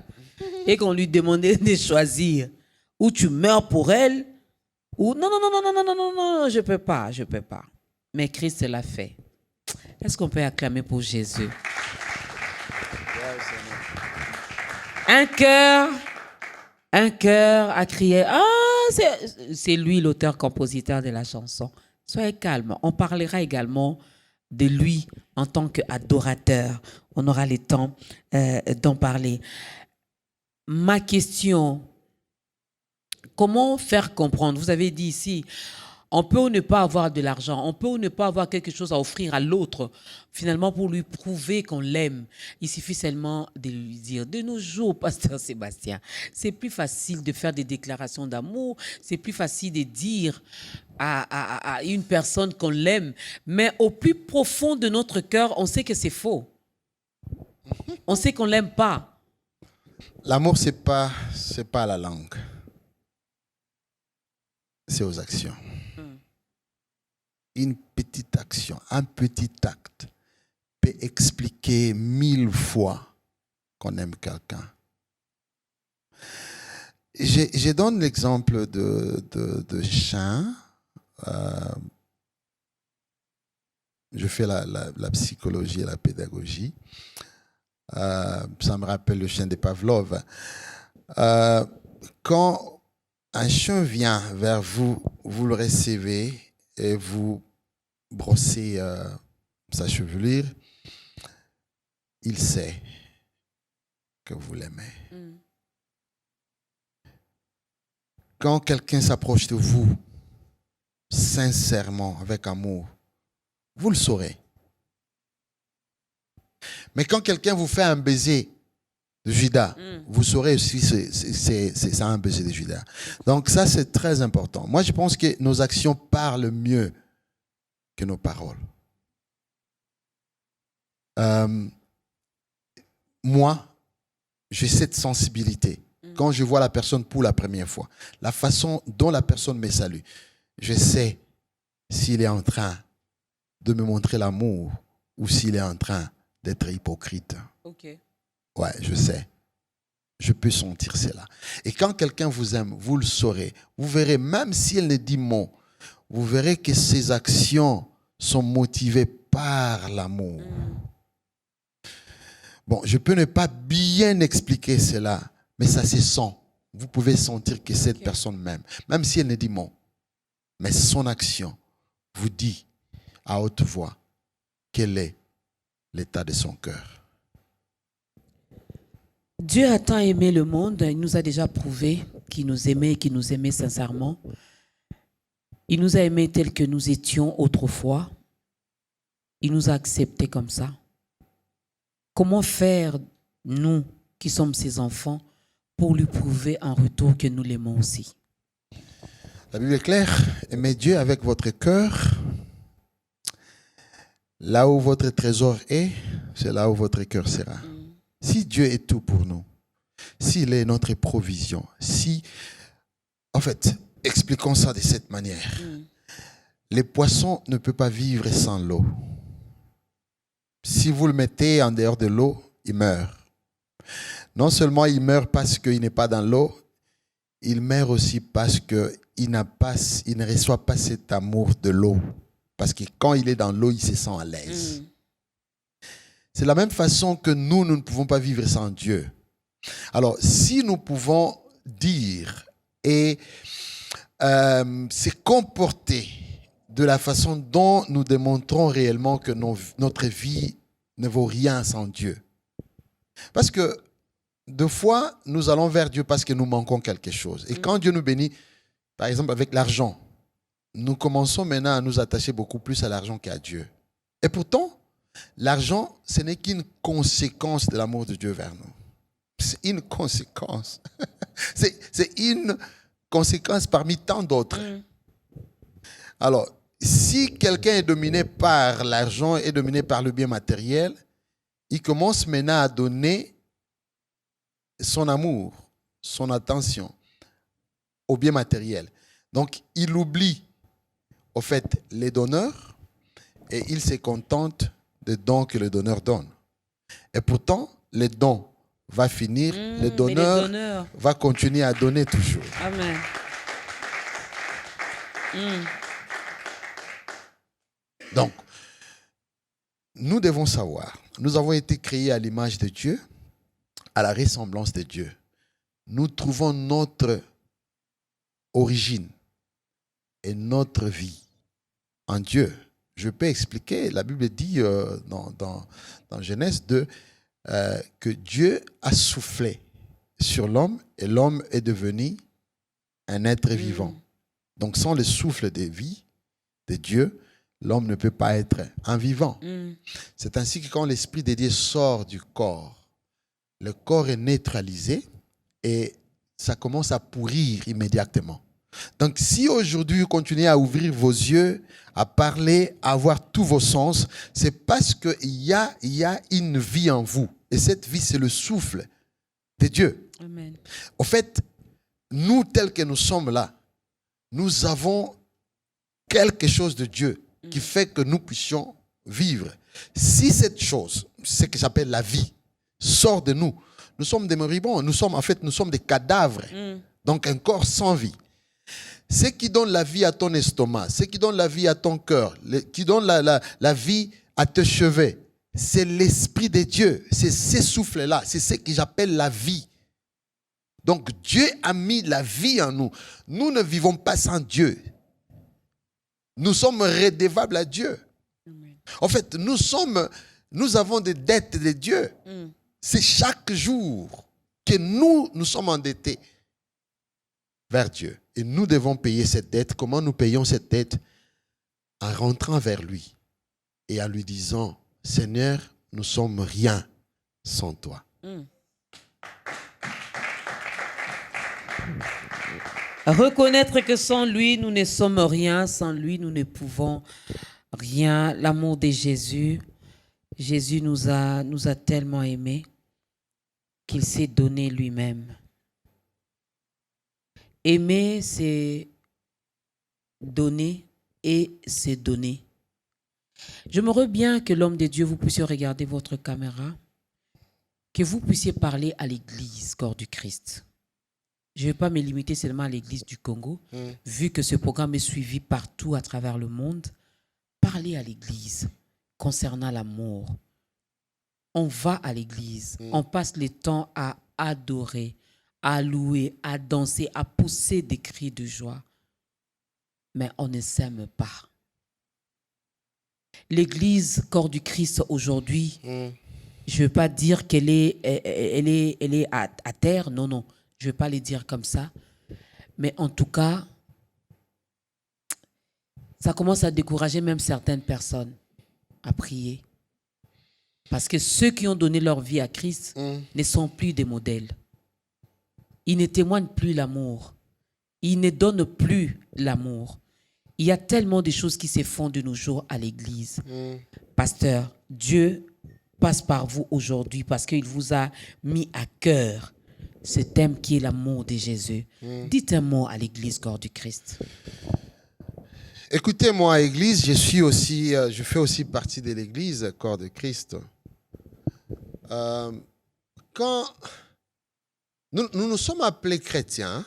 [SPEAKER 1] et qu'on lui demandait de choisir, ou tu meurs pour elle, ou non, je peux pas. Mais Christ l'a fait. Est-ce qu'on peut acclamer pour Jésus? Un cœur a crié. Ah, c'est lui l'auteur-compositeur de la chanson. Soyez calme. On parlera également de lui en tant qu'adorateur. On aura le temps d'en parler. Ma question, comment faire comprendre? Vous avez dit ici, on peut ou ne pas avoir de l'argent, on peut ou ne pas avoir quelque chose à offrir à l'autre, finalement pour lui prouver qu'on l'aime. Il suffit seulement de lui dire, de nos jours, Pasteur Sébastien, c'est plus facile de faire des déclarations d'amour, c'est plus facile de dire à une personne qu'on l'aime, mais au plus profond de notre cœur, on sait que c'est faux. On sait qu'on ne l'aime pas.
[SPEAKER 2] L'amour, c'est pas la langue. C'est aux actions. Une petite action, un petit acte peut expliquer 1000 fois qu'on aime quelqu'un. Je donne l'exemple de chiens. Je fais la psychologie et la pédagogie. Ça me rappelle le chien de Pavlov. Quand un chien vient vers vous, vous le recevez et vous brossez sa chevelure, il sait que vous l'aimez. Quand quelqu'un s'approche de vous, sincèrement, avec amour, vous le saurez. Mais quand quelqu'un vous fait un baiser de Judas, vous saurez aussi c'est ça un baiser de Judas. Donc ça, c'est très important. Moi, je pense que nos actions parlent mieux que nos paroles. Moi, j'ai cette sensibilité. Quand je vois la personne pour la première fois, la façon dont la personne me salue, je sais s'il est en train de me montrer l'amour ou s'il est en train d'être hypocrite.
[SPEAKER 1] Okay.
[SPEAKER 2] Ouais, je sais. Je peux sentir cela. Et quand quelqu'un vous aime, vous le saurez. Vous verrez, même si elle ne dit mot, vous verrez que ses actions sont motivées par l'amour. Bon, je peux ne pas bien expliquer cela, mais ça se sent. Vous pouvez sentir que cette personne m'aime, même si elle ne dit mot. Mais son action vous dit à haute voix quel est l'état de son cœur.
[SPEAKER 1] Dieu a tant aimé le monde, il nous a déjà prouvé qu'il nous aimait et qu'il nous aimait sincèrement. Il nous a aimés tels que nous étions autrefois. Il nous a acceptés comme ça. Comment faire, nous qui sommes ses enfants, pour lui prouver en retour que nous l'aimons aussi?
[SPEAKER 2] La Bible est claire. Aimez Dieu avec votre cœur. Là où votre trésor est, c'est là où votre cœur sera. Si Dieu est tout pour nous, s'il est notre provision, en fait, expliquons ça de cette manière. Les poissons ne peuvent pas vivre sans l'eau. Si vous le mettez en dehors de l'eau, il meurt. Non seulement il meurt parce qu'il n'est pas dans l'eau, il meurt aussi parce qu'il ne reçoit pas cet amour de l'eau. Parce que quand il est dans l'eau, il se sent à l'aise. C'est la même façon que nous ne pouvons pas vivre sans Dieu. Alors, si nous pouvons dire et se comporter de la façon dont nous démontrons réellement que notre vie ne vaut rien sans Dieu. Parce que deux fois, nous allons vers Dieu parce que nous manquons quelque chose. Et quand Dieu nous bénit, par exemple avec l'argent, nous commençons maintenant à nous attacher beaucoup plus à l'argent qu'à Dieu. Et pourtant, l'argent, ce n'est qu'une conséquence de l'amour de Dieu vers nous. C'est une conséquence. C'est une conséquence parmi tant d'autres. Alors, si quelqu'un est dominé par l'argent, est dominé par le bien matériel, il commence maintenant à donner son amour, son attention au bien matériel. Donc, il oublie, au fait, les donneurs et il se contente des dons que le donneur donne. Et pourtant, les dons vont finir, le donneur va continuer à donner toujours.
[SPEAKER 1] Amen.
[SPEAKER 2] Donc, nous devons savoir, nous avons été créés à l'image de Dieu, à la ressemblance de Dieu. Nous trouvons notre origine et notre vie en Dieu. Je peux expliquer, la Bible dit dans Genèse 2 que Dieu a soufflé sur l'homme et l'homme est devenu un être vivant. Donc sans le souffle de vie de Dieu, l'homme ne peut pas être un vivant. C'est ainsi que quand l'Esprit de Dieu sort du corps, le corps est neutralisé et ça commence à pourrir immédiatement. Donc si aujourd'hui vous continuez à ouvrir vos yeux, à parler, à avoir tous vos sens, c'est parce qu'il y a une vie en vous. Et cette vie, c'est le souffle de Dieu.
[SPEAKER 1] Amen.
[SPEAKER 2] En fait, nous tels que nous sommes là, nous avons quelque chose de Dieu qui fait que nous puissions vivre. Si cette chose, ce que j'appelle la vie, sort de nous, Nous sommes des moribonds. Nous sommes des cadavres. Donc un corps sans vie. Ce qui donne la vie à ton estomac, ce qui donne la vie à ton cœur, qui donne la vie à tes cheveux, c'est l'Esprit de Dieu. C'est ces souffles-là. C'est ce que j'appelle la vie. Donc Dieu a mis la vie en nous. Nous ne vivons pas sans Dieu. Nous sommes redevables à Dieu. En fait, nous avons des dettes de Dieu. C'est chaque jour que nous sommes endettés vers Dieu. Et nous devons payer cette dette. Comment nous payons cette dette? En rentrant vers lui et en lui disant, Seigneur, nous sommes rien sans toi.
[SPEAKER 1] Reconnaître que sans lui, nous ne sommes rien. Sans lui, nous ne pouvons rien. L'amour de Jésus. Jésus nous a tellement aimés qu'il s'est donné lui-même. Aimer, c'est donner et c'est donner. J'aimerais bien que l'homme de Dieu, vous puissiez regarder votre caméra, que vous puissiez parler à l'église, corps du Christ. Je ne vais pas me limiter seulement à l'église du Congo, vu que ce programme est suivi partout à travers le monde. Parlez à l'église concernant l'amour. On va à l'église, on passe le temps à adorer, à louer, à danser, à pousser des cris de joie. Mais on ne s'aime pas. L'église corps du Christ aujourd'hui, je ne veux pas dire qu'elle est à terre, non. Je ne vais pas le dire comme ça. Mais en tout cas, ça commence à décourager même certaines personnes à prier. Parce que ceux qui ont donné leur vie à Christ ne sont plus des modèles. Ils ne témoignent plus l'amour. Ils ne donnent plus l'amour. Il y a tellement de choses qui se font de nos jours à l'église. Pasteur, Dieu passe par vous aujourd'hui parce qu'il vous a mis à cœur ce thème qui est l'amour de Jésus. Dites un mot à l'église corps du Christ.
[SPEAKER 2] Écoutez-moi, Église, je fais aussi partie de l'Église, corps de Christ. Quand nous sommes appelés chrétiens,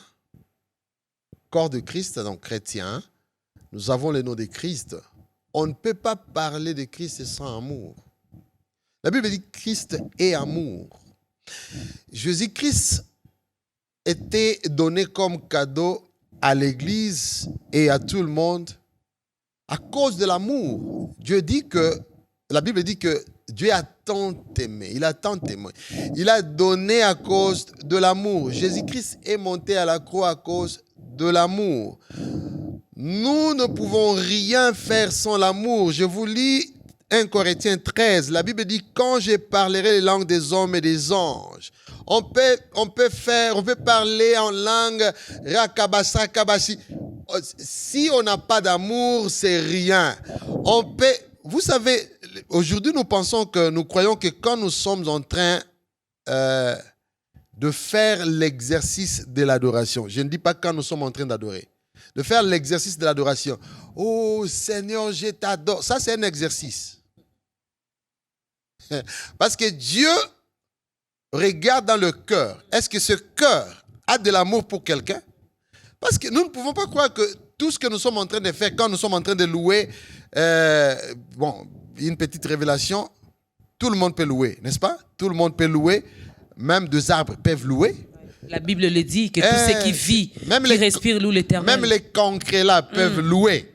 [SPEAKER 2] corps de Christ, donc chrétiens, nous avons le nom de Christ. On ne peut pas parler de Christ sans amour. La Bible dit que Christ est amour. Jésus-Christ était donné comme cadeau à l'Église et à tout le monde à cause de l'amour. La Bible dit que Dieu a tant aimé, il a tant aimé. Il a donné à cause de l'amour. Jésus-Christ est monté à la croix à cause de l'amour. Nous ne pouvons rien faire sans l'amour. Je vous lis 1 Corinthiens 13. La Bible dit, quand je parlerai les langues des hommes et des anges, on peut parler en langue rakabasa kabasi. Si on n'a pas d'amour, c'est rien. Vous savez, aujourd'hui nous croyons que quand nous sommes en train de faire l'exercice de l'adoration, je ne dis pas quand nous sommes en train d'adorer, de faire l'exercice de l'adoration. Oh Seigneur, je t'adore. Ça, c'est un exercice. Parce que Dieu regarde dans le cœur. Est-ce que ce cœur a de l'amour pour quelqu'un? Parce que nous ne pouvons pas croire que tout ce que nous sommes en train de faire, quand nous sommes en train de louer, une petite révélation, tout le monde peut louer, n'est-ce pas? Tout le monde peut louer, même deux arbres peuvent louer.
[SPEAKER 1] La Bible le dit, que tout ce qui vit, qui respire loue l'Éternel.
[SPEAKER 2] Même les concrets là peuvent louer.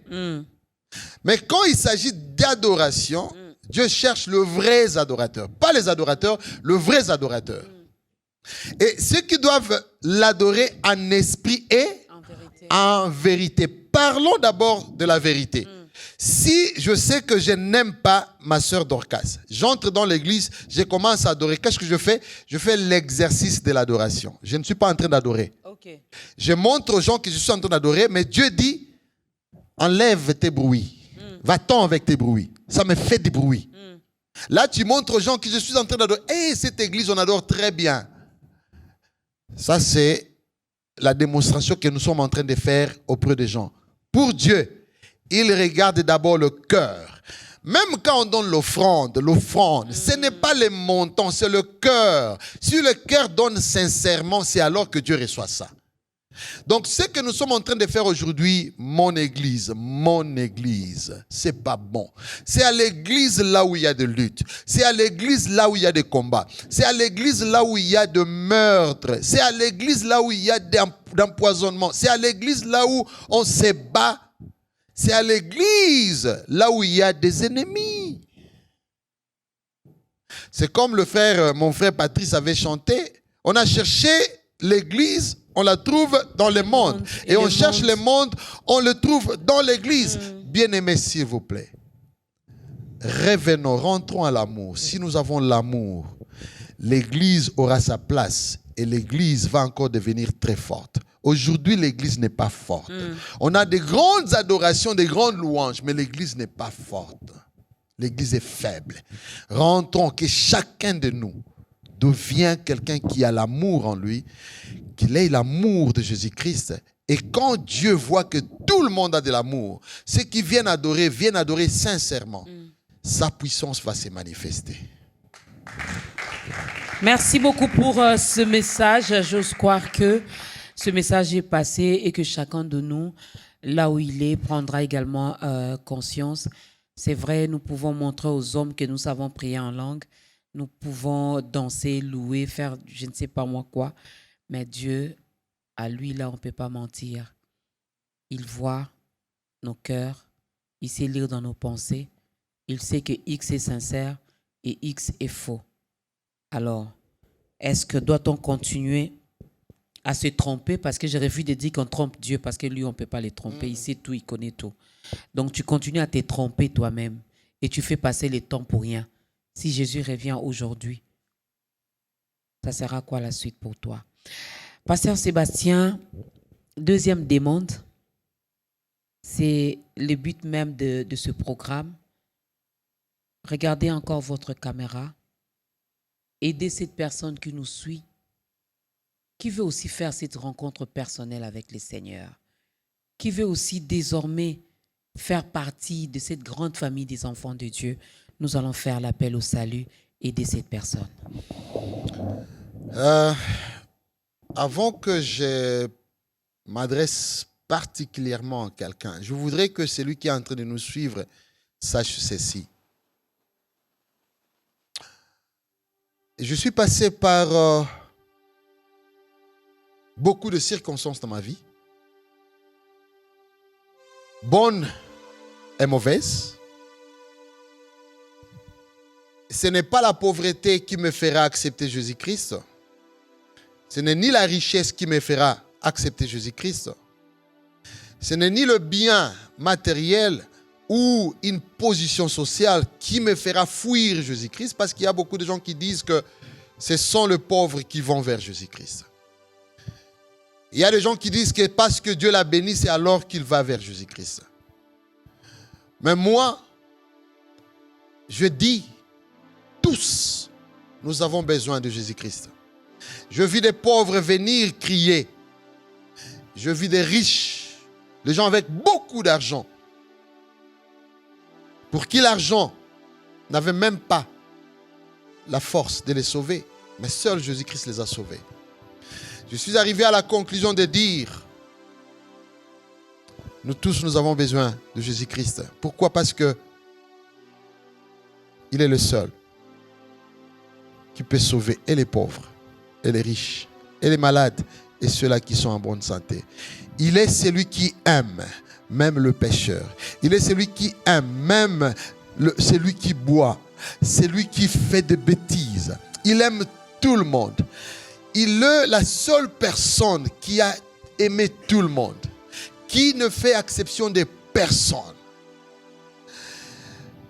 [SPEAKER 2] Mais quand il s'agit d'adoration, Dieu cherche le vrai adorateur. Pas les adorateurs, le vrai adorateur. Et ceux qui doivent l'adorer en esprit et en vérité. Parlons d'abord de la vérité. Si je sais que je n'aime pas ma sœur Dorcas, j'entre dans l'église, je commence à adorer. Qu'est-ce que je fais? Je fais l'exercice de l'adoration. Je ne suis pas en train d'adorer. Okay. Je montre aux gens que je suis en train d'adorer, mais Dieu dit, enlève tes bruits. Va-t'en avec tes bruits. Ça me fait des bruits. Là, tu montres aux gens que je suis en train d'adorer. Hey, cette église, on adore très bien. Ça, c'est la démonstration que nous sommes en train de faire auprès des gens. Pour Dieu, il regarde d'abord le cœur. Même quand on donne l'offrande, ce n'est pas les montants, c'est le cœur. Si le cœur donne sincèrement, c'est alors que Dieu reçoit ça. Donc, ce que nous sommes en train de faire aujourd'hui, mon église, c'est pas bon. C'est à l'église là où il y a de luttes. C'est à l'église là où il y a des combats. C'est à l'église là où il y a de meurtres. C'est à l'église là où il y a d'empoisonnement. C'est à l'église là où on se bat. C'est à l'église là où il y a des ennemis. C'est comme mon frère Patrice avait chanté. On a cherché l'église, on la trouve dans le monde. Et on cherche le monde, on le trouve dans l'église. Bien-aimés, s'il vous plaît, revenons, rentrons à l'amour. Si nous avons l'amour, l'église aura sa place et l'église va encore devenir très forte. Aujourd'hui, l'église n'est pas forte. On a des grandes adorations, des grandes louanges, mais l'église n'est pas forte. L'église est faible. Rentrons, que chacun de nous devient quelqu'un qui a l'amour en lui, qu'il ait l'amour de Jésus-Christ. Et quand Dieu voit que tout le monde a de l'amour, ceux qui viennent adorer sincèrement, sa puissance va se manifester.
[SPEAKER 1] Merci beaucoup pour ce message. J'ose croire que ce message est passé et que chacun de nous, là où il est, prendra également conscience. C'est vrai, nous pouvons montrer aux hommes que nous savons prier en langue. Nous pouvons danser, louer, faire je ne sais pas moi quoi. Mais Dieu, à lui, là, on ne peut pas mentir. Il voit nos cœurs. Il sait lire dans nos pensées. Il sait que X est sincère et X est faux. Alors, est-ce que doit-on continuer à se tromper? Parce que j'ai refusé de dire qu'on trompe Dieu, parce que lui, on ne peut pas le tromper. Il sait tout, il connaît tout. Donc, tu continues à te tromper toi-même et tu fais passer le temps pour rien. Si Jésus revient aujourd'hui, ça sera quoi la suite pour toi? Pasteur Sébastien, deuxième demande, c'est le but même de ce programme. Regardez encore votre caméra. Aidez cette personne qui nous suit, qui veut aussi faire cette rencontre personnelle avec le Seigneur, qui veut aussi désormais faire partie de cette grande famille des enfants de Dieu. Nous allons faire l'appel au salut, aider cette personne.
[SPEAKER 2] Avant que je m'adresse particulièrement à quelqu'un, je voudrais que celui qui est en train de nous suivre sache ceci. Je suis passé par beaucoup de circonstances dans ma vie, bonnes et mauvaises. Ce n'est pas la pauvreté qui me fera accepter Jésus-Christ. Ce n'est ni la richesse qui me fera accepter Jésus-Christ. Ce n'est ni le bien matériel ou une position sociale qui me fera fuir Jésus-Christ, parce qu'il y a beaucoup de gens qui disent que ce sont les pauvres qui vont vers Jésus-Christ. Il y a des gens qui disent que parce que Dieu l'a béni, c'est alors qu'il va vers Jésus-Christ. Mais moi, je dis, tous, nous avons besoin de Jésus-Christ. Je vis des pauvres venir crier. Je vis des riches, les gens avec beaucoup d'argent, pour qui l'argent n'avait même pas la force de les sauver, mais seul Jésus-Christ les a sauvés. Je suis arrivé à la conclusion de dire, nous tous, nous avons besoin de Jésus-Christ. Pourquoi? Parce que il est le seul qui peut sauver et les pauvres, et les riches, et les malades, et ceux-là qui sont en bonne santé. Il est celui qui aime même le pécheur. Il est celui qui aime même celui qui boit, celui qui fait des bêtises. Il aime tout le monde. Il est la seule personne qui a aimé tout le monde, qui ne fait exception de personne.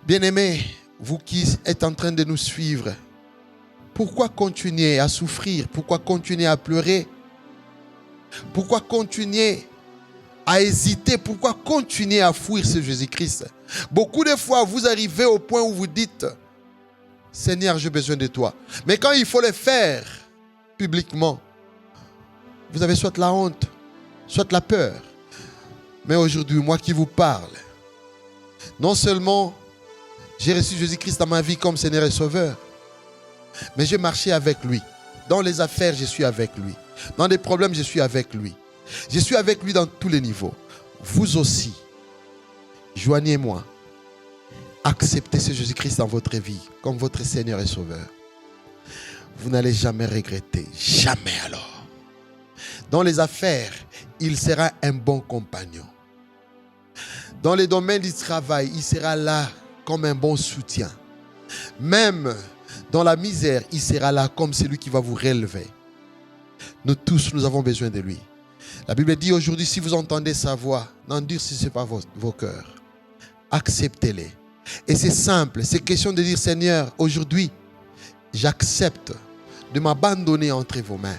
[SPEAKER 2] Bien-aimés, vous qui êtes en train de nous suivre, pourquoi continuer à souffrir? Pourquoi continuer à pleurer? Pourquoi continuer à hésiter? Pourquoi continuer à fuir ce Jésus-Christ? Beaucoup de fois, vous arrivez au point où vous dites, Seigneur, j'ai besoin de toi. Mais quand il faut le faire publiquement, vous avez soit la honte, soit la peur. Mais aujourd'hui, moi qui vous parle, non seulement J'ai reçu Jésus-Christ dans ma vie comme Seigneur et Sauveur. Mais j'ai marché avec lui. Dans les affaires, je suis avec lui. Dans les problèmes, je suis avec lui. Je suis avec lui dans tous les niveaux. Vous aussi, joignez-moi. Acceptez ce Jésus-Christ dans votre vie comme votre Seigneur et Sauveur. Vous n'allez jamais regretter. Jamais alors. Dans les affaires, il sera un bon compagnon. Dans les domaines du travail, il sera là comme un bon soutien. Même dans la misère, il sera là comme celui qui va vous relever. Nous tous, nous avons besoin de lui. La Bible dit aujourd'hui, si vous entendez sa voix, n'endurcissez pas vos cœurs. Acceptez-les. Et c'est simple, c'est question de dire, Seigneur, aujourd'hui, j'accepte de m'abandonner entre vos mains.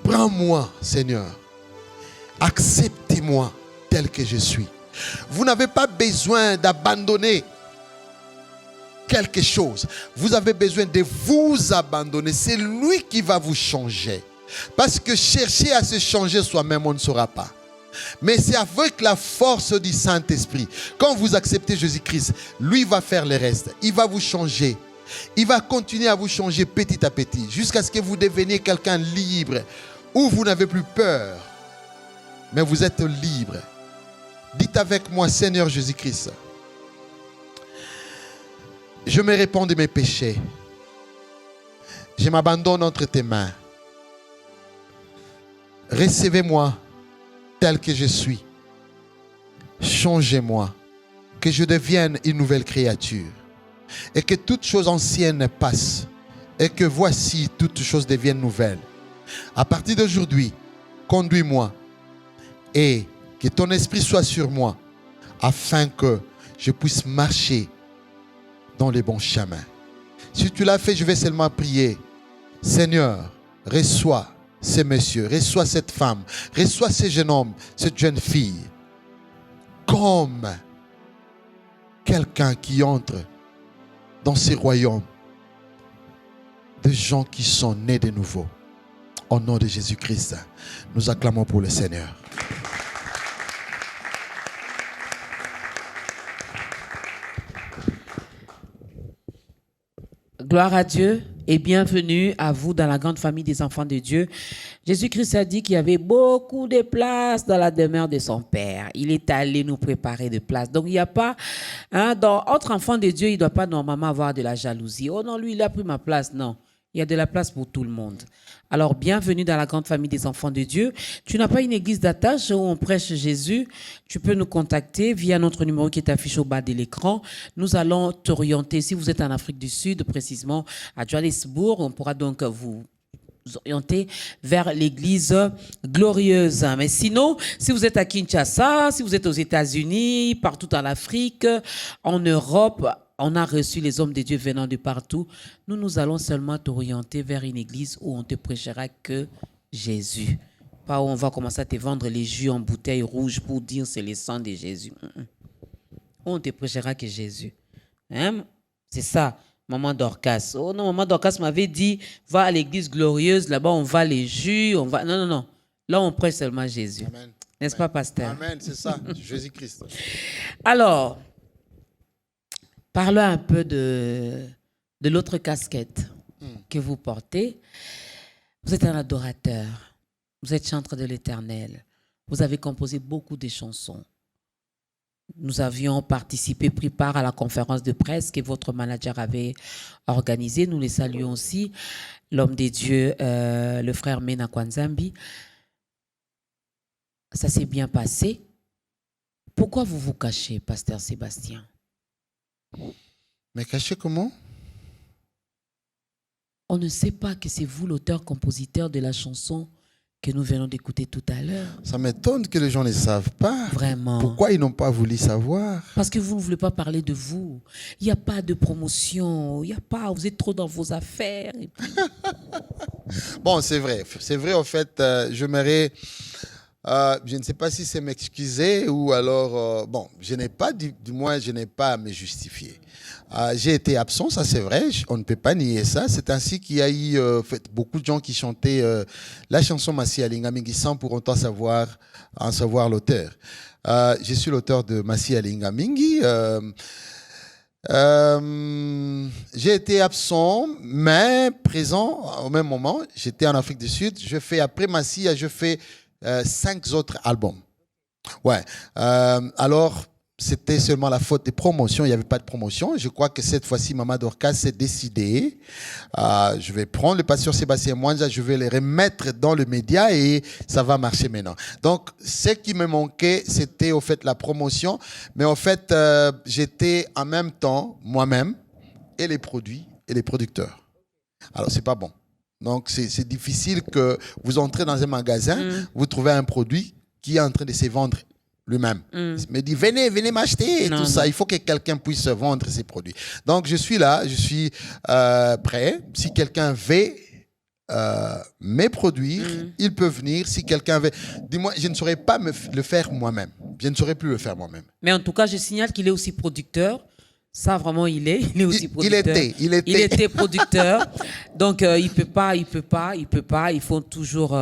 [SPEAKER 2] Prends-moi, Seigneur. Acceptez-moi tel que je suis. Vous n'avez pas besoin d'abandonner quelque chose. Vous avez besoin de vous abandonner. C'est lui qui va vous changer. Parce que chercher à se changer soi-même, on ne saura pas. Mais c'est avec la force du Saint-Esprit. Quand vous acceptez Jésus-Christ, lui va faire le reste. Il va vous changer. Il va continuer à vous changer petit à petit. Jusqu'à ce que vous deveniez quelqu'un libre. Où vous n'avez plus peur. Mais vous êtes libre. Dites avec moi, Seigneur Jésus-Christ. Je me répands de mes péchés. Je m'abandonne entre tes mains. Recevez-moi tel que je suis. Changez-moi. Que je devienne une nouvelle créature. Et que toute chose ancienne passe. Et que voici, toutes choses deviennent nouvelles. À partir d'aujourd'hui, conduis-moi. Et que ton esprit soit sur moi. Afin que je puisse marcher dans les bons chemins. Si tu l'as fait, je vais seulement prier. Seigneur, reçois ces messieurs, reçois cette femme, reçois ce jeune homme, cette jeune fille, comme quelqu'un qui entre dans ces royaumes de gens qui sont nés de nouveau. Au nom de Jésus-Christ, nous acclamons pour le Seigneur.
[SPEAKER 1] Gloire à Dieu et bienvenue à vous dans la grande famille des enfants de Dieu. Jésus-Christ a dit qu'il y avait beaucoup de places dans la demeure de son Père. Il est allé nous préparer de places. Donc il n'y a pas, entre enfants de Dieu, il ne doit pas normalement avoir de la jalousie. Oh non, lui, il a pris ma place. Non, il y a de la place pour tout le monde. Alors, bienvenue dans la grande famille des enfants de Dieu. Tu n'as pas une église d'attache où on prêche Jésus, tu peux nous contacter via notre numéro qui est affiché au bas de l'écran. Nous allons t'orienter, si vous êtes en Afrique du Sud, précisément à Johannesburg, on pourra donc vous orienter vers l'église glorieuse. Mais sinon, si vous êtes à Kinshasa, si vous êtes aux États-Unis, partout en Afrique, en Europe, on a reçu les hommes de Dieu venant de partout. Nous allons seulement t'orienter vers une église où on te prêchera que Jésus. Pas où on va commencer à te vendre les jus en bouteille rouge pour dire c'est le sang de Jésus. Où on te prêchera que Jésus. Hein? C'est ça, maman Dorcas. Oh non, maman Dorcas m'avait dit, va à l'église glorieuse, là-bas on va les jus, on va... Non. Là on prêche seulement Jésus.
[SPEAKER 2] Amen.
[SPEAKER 1] N'est-ce pas, pasteur?
[SPEAKER 2] Amen, c'est ça, Jésus-Christ.
[SPEAKER 1] Alors, parlons un peu de l'autre casquette que vous portez. Vous êtes un adorateur. Vous êtes chanteur de l'Éternel. Vous avez composé beaucoup de chansons. Nous avions participé, pris part à la conférence de presse que votre manager avait organisée. Nous les saluons aussi. L'homme des dieux, le frère Mena Kwanzambi. Ça s'est bien passé. Pourquoi vous vous cachez, pasteur Sébastien?
[SPEAKER 2] Mais caché comment?
[SPEAKER 1] On ne sait pas que c'est vous l'auteur-compositeur de la chanson que nous venons d'écouter tout à l'heure.
[SPEAKER 2] Ça m'étonne que les gens ne savent pas.
[SPEAKER 1] Vraiment.
[SPEAKER 2] Pourquoi ils n'ont pas voulu savoir?
[SPEAKER 1] Parce que vous ne voulez pas parler de vous. Il n'y a pas de promotion. Il n'y a pas. Vous êtes trop dans vos affaires. Et puis...
[SPEAKER 2] Bon, c'est vrai. C'est vrai, en fait, j'aimerais... je ne sais pas si c'est m'excuser ou alors... bon, je n'ai pas, du moins, je n'ai pas à me justifier. J'ai été absent, ça c'est vrai, on ne peut pas nier ça. C'est ainsi qu'il y a eu beaucoup de gens qui chantaient la chanson Massi Alinga Mingi sans pour autant en savoir l'auteur. Je suis l'auteur de Massi Alinga Mingi. J'ai été absent, mais présent au même moment. J'étais en Afrique du Sud. Je fais, après Massia, je fais 5 autres albums. Ouais. Alors, c'était seulement la faute des promotions. Il n'y avait pas de promotion. Je crois que cette fois-ci, Mama Dorcas s'est décidée. Je vais prendre le pasteur Sébastien Mwanza, je vais les remettre dans le média et ça va marcher maintenant. Donc, ce qui me manquait, c'était au fait la promotion. Mais en fait, j'étais en même temps moi-même et les produits et les producteurs. Alors, c'est pas bon. Donc, c'est difficile que vous entrez dans un magasin, vous trouvez un produit qui est en train de se vendre lui-même. Il me dit, venez m'acheter et tout ça. Il faut que quelqu'un puisse vendre ses produits. Donc, je suis là, je suis prêt. Si quelqu'un veut mes produire, il peut venir. Si quelqu'un veut... Dis-moi, je ne saurais pas le faire moi-même. Je ne saurais plus le faire moi-même.
[SPEAKER 1] Mais en tout cas, je signale qu'il est aussi producteur. Ça, vraiment, il est aussi producteur.
[SPEAKER 2] Il
[SPEAKER 1] était producteur. Donc, il peut pas. Il faut toujours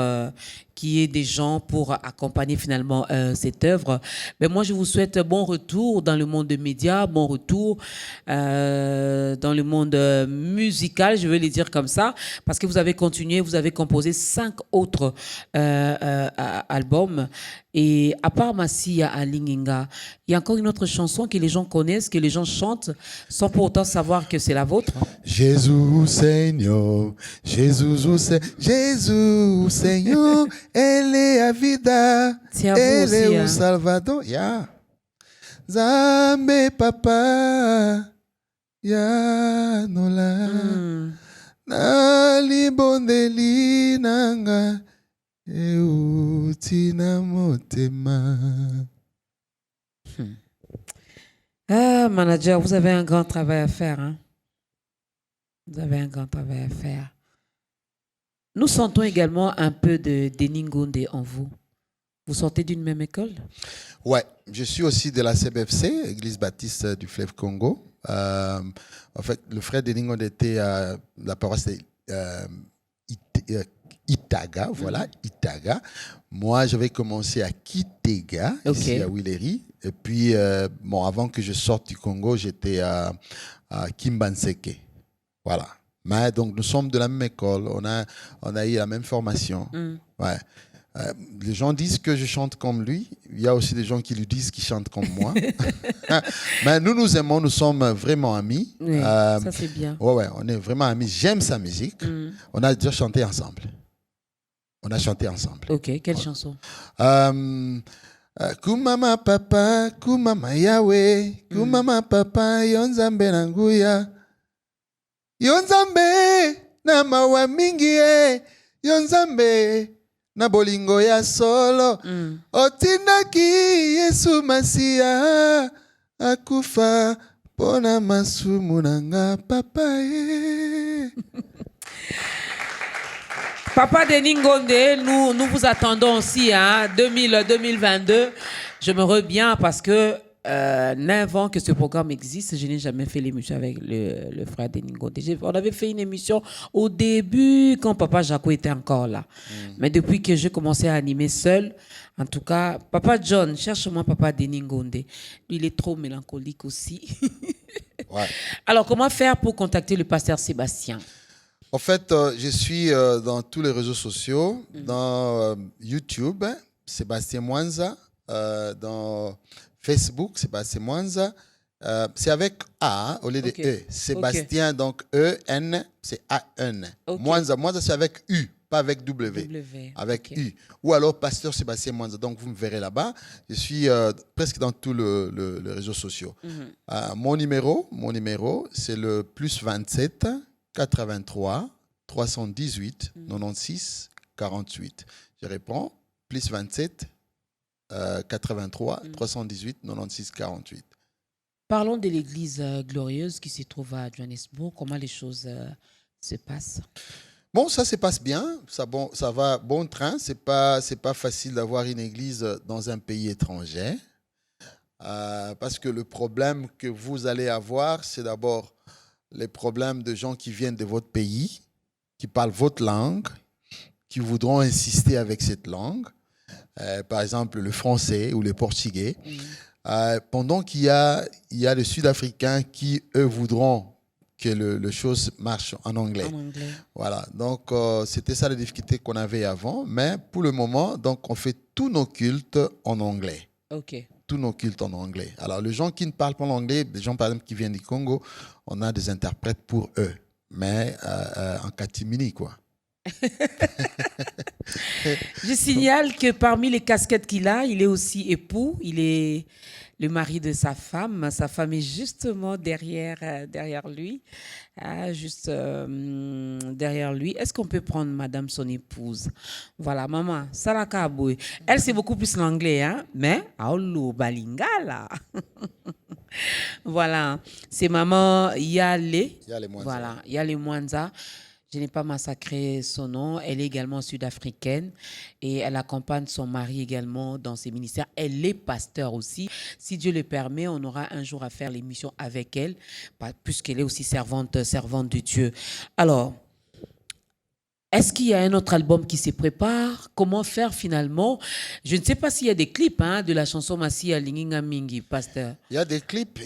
[SPEAKER 1] qu'il y ait des gens pour accompagner finalement cette œuvre. Mais moi, je vous souhaite bon retour dans le monde des médias, bon retour dans le monde musical, je vais le dire comme ça, parce que vous avez continué, vous avez composé 5 autres albums. Et à part Massia à Linginga, il y a encore une autre chanson que les gens connaissent, que les gens chantent, sans pour autant savoir que c'est la vôtre.
[SPEAKER 2] Jésus Seigneur, Jésus Seigneur, elle est a vida, elle est au Salvador. Yeah. Zambe papa, ya nola, na libondeli nanga.
[SPEAKER 1] Manager, vous avez un grand travail à faire. Hein? Vous avez un grand travail à faire. Nous sentons également un peu de Deningonde en vous. Vous sortez d'une même école?
[SPEAKER 2] Ouais, je suis aussi de la CBFC, Église Baptiste du Fleuve Congo. En fait, le frère Deningonde était à la paroisse de Itaga, voilà, Itaga. Moi, j'avais commencé à Kitega, ici à Willery. Et puis, bon, avant que je sorte du Congo, j'étais à Kimbanseke. Voilà. Mais donc, nous sommes de la même école. On a eu la même formation. Ouais. Les gens disent que je chante comme lui. Il y a aussi des gens qui lui disent qu'ils chantent comme moi. Mais nous aimons, nous sommes vraiment amis.
[SPEAKER 1] Oui, ça c'est bien.
[SPEAKER 2] Ouais, on est vraiment amis. J'aime sa musique. On a déjà chanté ensemble. On a chanté ensemble.
[SPEAKER 1] Ok, quelle chanson?
[SPEAKER 2] Kumama papa, kumama Yahweh, kumama papa, yonzambe nanguya. Yonzambe na mawa mingi yonzambe na bolingo ya solo. Otindaki Yesu Masia akufa pona masumu nanga papa
[SPEAKER 1] Papa Deningonde, nous vous attendons aussi, hein, 2022. Je me reviens parce que 9 ans que ce programme existe, je n'ai jamais fait l'émission avec le frère Deningonde. On avait fait une émission au début quand Papa Jaco était encore là. Mais depuis que j'ai commencé à animer seul, en tout cas, Papa John, cherche-moi Papa Deningonde. Il est trop mélancolique aussi.
[SPEAKER 2] Ouais.
[SPEAKER 1] Alors, comment faire pour contacter le pasteur Sébastien?
[SPEAKER 2] En fait, je suis dans tous les réseaux sociaux, dans YouTube, Sébastien Mwanza, dans Facebook, Sébastien Mwanza. C'est avec A au lieu de E. Sébastien, donc E-N, c'est A-N. Mwanza, c'est avec U, pas avec W. Avec U. Ou alors Pasteur Sébastien Mwanza. Donc vous me verrez là-bas. Je suis presque dans tous les réseaux sociaux. Mon numéro, c'est le +27 83 318 96 48. Je réponds, +27 83 318 96 48.
[SPEAKER 1] Parlons de l'église glorieuse qui se trouve à Johannesburg. Comment les choses se passent?
[SPEAKER 2] Bon, ça se passe bien. Ça va bon train. C'est pas facile d'avoir une église dans un pays étranger. Parce que le problème que vous allez avoir, c'est d'abord les problèmes de gens qui viennent de votre pays, qui parlent votre langue, qui voudront insister avec cette langue. Par exemple, le français ou le portugais. pendant qu'il y a les Sud-Africains qui, eux, voudront que le chose marche en anglais. Voilà, donc c'était ça la difficulté qu'on avait avant, mais pour le moment, donc on fait tous nos cultes en anglais.
[SPEAKER 1] Ok.
[SPEAKER 2] Tous nos cultes en anglais. Alors, les gens qui ne parlent pas l'anglais, des gens par exemple qui viennent du Congo, on a des interprètes pour eux, mais en catimini, quoi.
[SPEAKER 1] Je signale que parmi les casquettes qu'il a, il est aussi époux, il est le mari de sa femme. Sa femme est justement derrière lui, derrière lui. Est-ce qu'on peut prendre madame son épouse? Voilà, maman, Salaka Aboué. Elle, c'est beaucoup plus l'anglais, hein, mais Aolo Balingala. Voilà, c'est maman Yale. Voilà, Yale Mwanza. Je n'ai pas massacré son nom. Elle est également sud-africaine et elle accompagne son mari également dans ses ministères. Elle est pasteur aussi. Si Dieu le permet, on aura un jour à faire l'émission avec elle, puisqu'elle est aussi servante de Dieu. Alors, est-ce qu'il y a un autre album qui se prépare? Comment faire finalement? Je ne sais pas s'il y a des clips de la chanson Massia Linginga Mingi, pasteur.
[SPEAKER 2] Il y a des clips.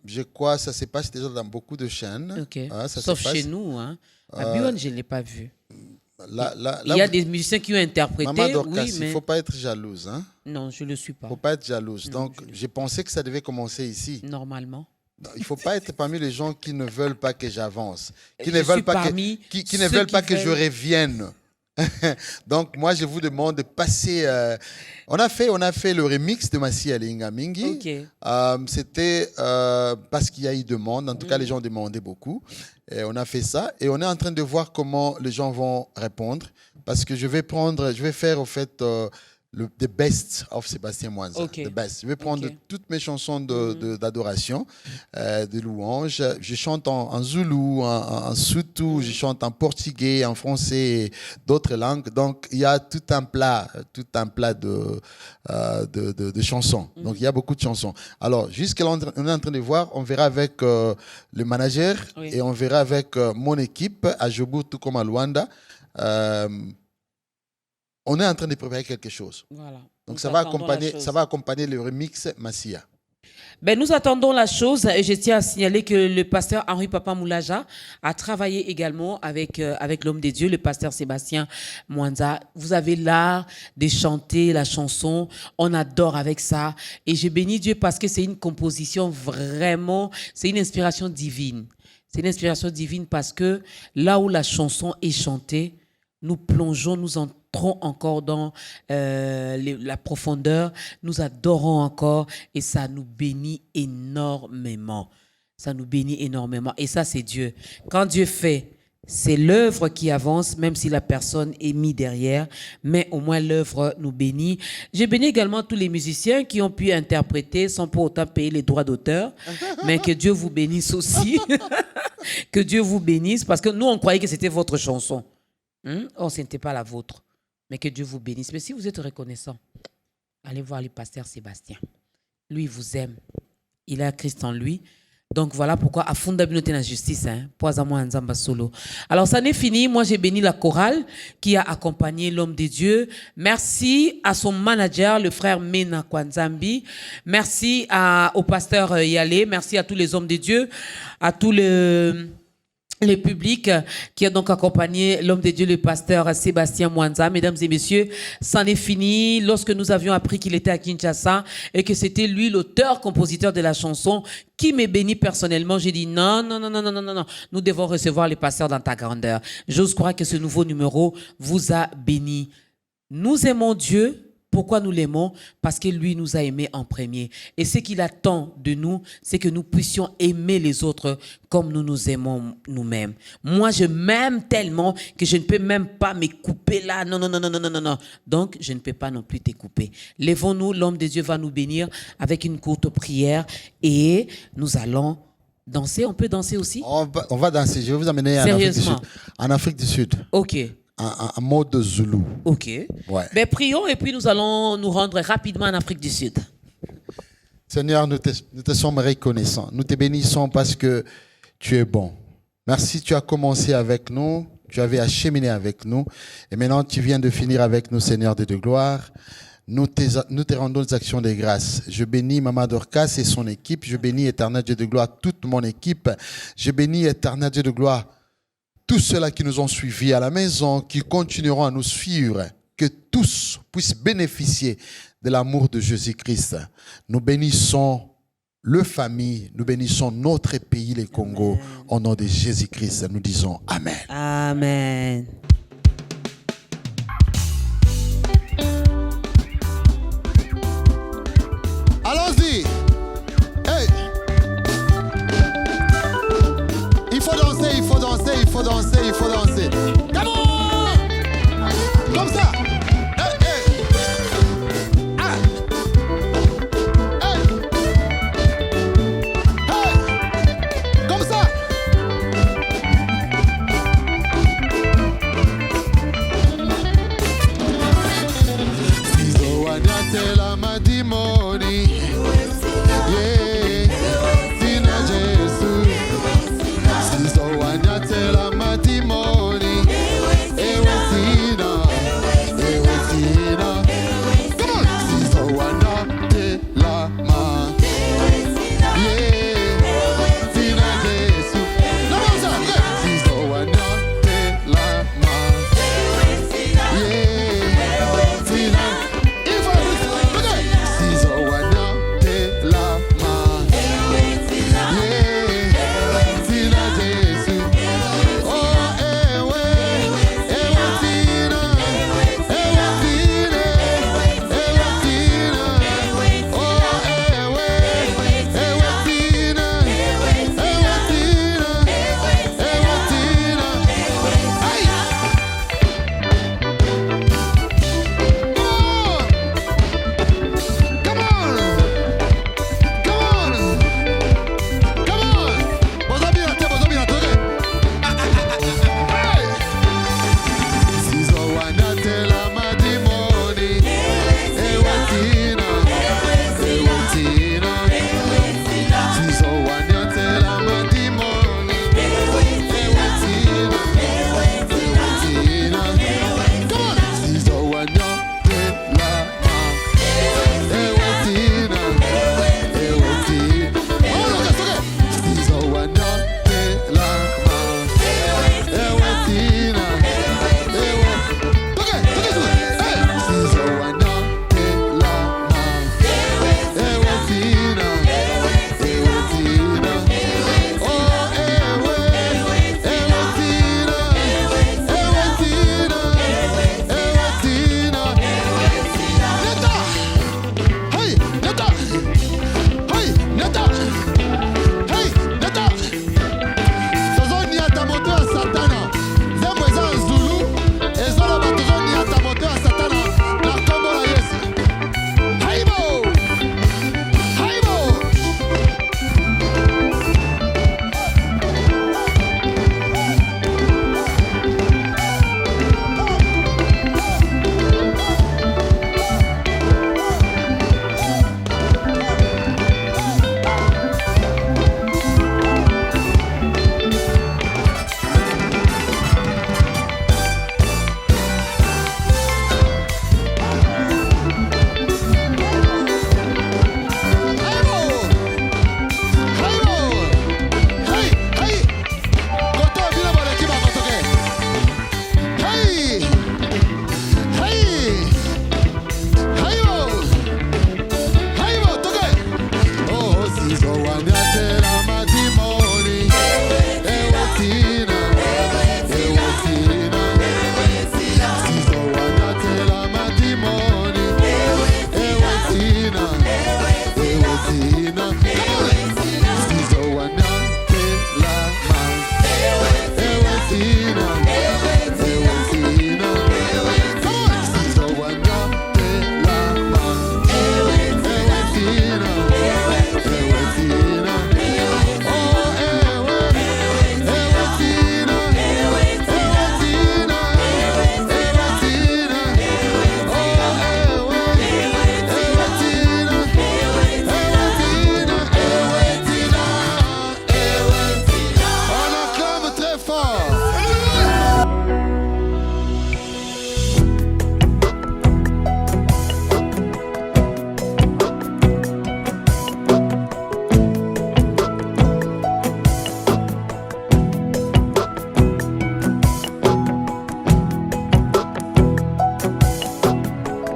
[SPEAKER 2] Je crois que ça se passe déjà dans beaucoup de chaînes.
[SPEAKER 1] Okay. Sauf chez nous. À Bion, je ne l'ai pas vu. Il y a des musiciens qui ont interprété.
[SPEAKER 2] Maman Dorcas,
[SPEAKER 1] oui, mais...
[SPEAKER 2] il ne faut pas être jalouse. Hein?
[SPEAKER 1] Non, je ne le suis pas.
[SPEAKER 2] Il ne faut pas être jalouse.
[SPEAKER 1] Non,
[SPEAKER 2] donc, je pensais que ça devait commencer ici.
[SPEAKER 1] Normalement.
[SPEAKER 2] Il ne faut pas être parmi les gens qui ne veulent pas que j'avance, qui ne veulent pas que je revienne. Donc, moi, je vous demande de passer. On a fait le remix de Massia Linga Mingi.
[SPEAKER 1] Okay.
[SPEAKER 2] C'était parce qu'il y a eu demande. En tout cas, les gens demandaient beaucoup. Et on a fait ça. Et on est en train de voir comment les gens vont répondre. Parce que je vais faire, au fait, the best of Sébastien Mwanza.
[SPEAKER 1] Okay.
[SPEAKER 2] The best. Je vais prendre toutes mes chansons d'adoration, de louange. Je chante en zoulou, en soutou, je chante en portugais, en français, d'autres langues. Donc, il y a tout un plat de chansons. Donc, il y a beaucoup de chansons. Alors, jusqu'à là, on est en train de voir, on verra avec le manager et on verra avec mon équipe à Jobu, tout comme à Luanda. On est en train de préparer quelque chose.
[SPEAKER 1] Voilà.
[SPEAKER 2] Donc, ça va accompagner le remix Massia.
[SPEAKER 1] Ben, nous attendons la chose et je tiens à signaler que le pasteur Henri Papa Moulaja a travaillé également avec l'homme de Dieu, le pasteur Sébastien Mwanza. Vous avez l'art de chanter la chanson. On adore avec ça. Et je bénis Dieu parce que c'est une composition vraiment, c'est une inspiration divine. C'est une inspiration divine parce que là où la chanson est chantée, nous plongeons, nous entrons encore dans la profondeur, nous adorons encore et ça nous bénit énormément. Ça nous bénit énormément et ça c'est Dieu. Quand Dieu fait, c'est l'œuvre qui avance, même si la personne est mise derrière, mais au moins l'œuvre nous bénit. J'ai béni également tous les musiciens qui ont pu interpréter sans pour autant payer les droits d'auteur, mais que Dieu vous bénisse aussi. Que Dieu vous bénisse parce que nous on croyait que c'était votre chanson. Oh, ce n'était pas la vôtre. Mais que Dieu vous bénisse. Mais si vous êtes reconnaissant, allez voir le pasteur Sébastien. Lui, il vous aime. Il a Christ en lui. Donc voilà pourquoi à fondabilité la justice, solo. Alors ça n'est fini. Moi j'ai béni la chorale qui a accompagné l'homme de Dieu. Merci à son manager, le frère Mena Kwanzambi. Merci au pasteur Yale. Merci à tous les hommes de Dieu, à tous les publics qui a donc accompagné l'homme de Dieu, le pasteur Sébastien Mwanza. Mesdames et messieurs, c'en est fini. Lorsque nous avions appris qu'il était à Kinshasa et que c'était lui l'auteur-compositeur de la chanson qui m'est béni personnellement, j'ai dit non, nous devons recevoir les pasteurs dans ta grandeur. J'ose croire que ce nouveau numéro vous a béni. Nous aimons Dieu. Pourquoi nous l'aimons? Parce que lui nous a aimés en premier. Et ce qu'il attend de nous, c'est que nous puissions aimer les autres comme nous nous aimons nous-mêmes. Moi, je m'aime tellement que je ne peux même pas me couper là. Non. Donc, je ne peux pas non plus te couper. Lèvons-nous, l'homme de Dieu va nous bénir avec une courte prière et nous allons danser. On peut danser aussi?
[SPEAKER 2] On va danser. Je vais vous amener en Afrique du Sud.
[SPEAKER 1] Ok.
[SPEAKER 2] En mode zoulou.
[SPEAKER 1] Ok.
[SPEAKER 2] Ouais.
[SPEAKER 1] Ben, prions et puis nous allons nous rendre rapidement en Afrique du Sud.
[SPEAKER 2] Seigneur, nous te sommes reconnaissants. Nous te bénissons parce que tu es bon. Merci, tu as commencé avec nous, tu avais acheminé avec nous et maintenant tu viens de finir avec nous, Seigneur de gloire. nous te rendons des actions de grâce. Je bénis Maman Dorcas et son équipe. Je bénis Éternel Dieu de gloire toute mon équipe. Je bénis Éternel Dieu de gloire tous ceux-là qui nous ont suivis à la maison, qui continueront à nous suivre. Que tous puissent bénéficier de l'amour de Jésus-Christ. Nous bénissons le famille, nous bénissons notre pays, le Congo. Amen. Au nom de Jésus-Christ, nous disons Amen.
[SPEAKER 1] Amen.
[SPEAKER 2] Allons-y. Hey. Il faut danser, il faut danser, il faut danser, il faut danser. Come on! Comme ça. Hey, hey. Ah. Hey. Hey. Comme ça. Sizo wanyatela madimoni.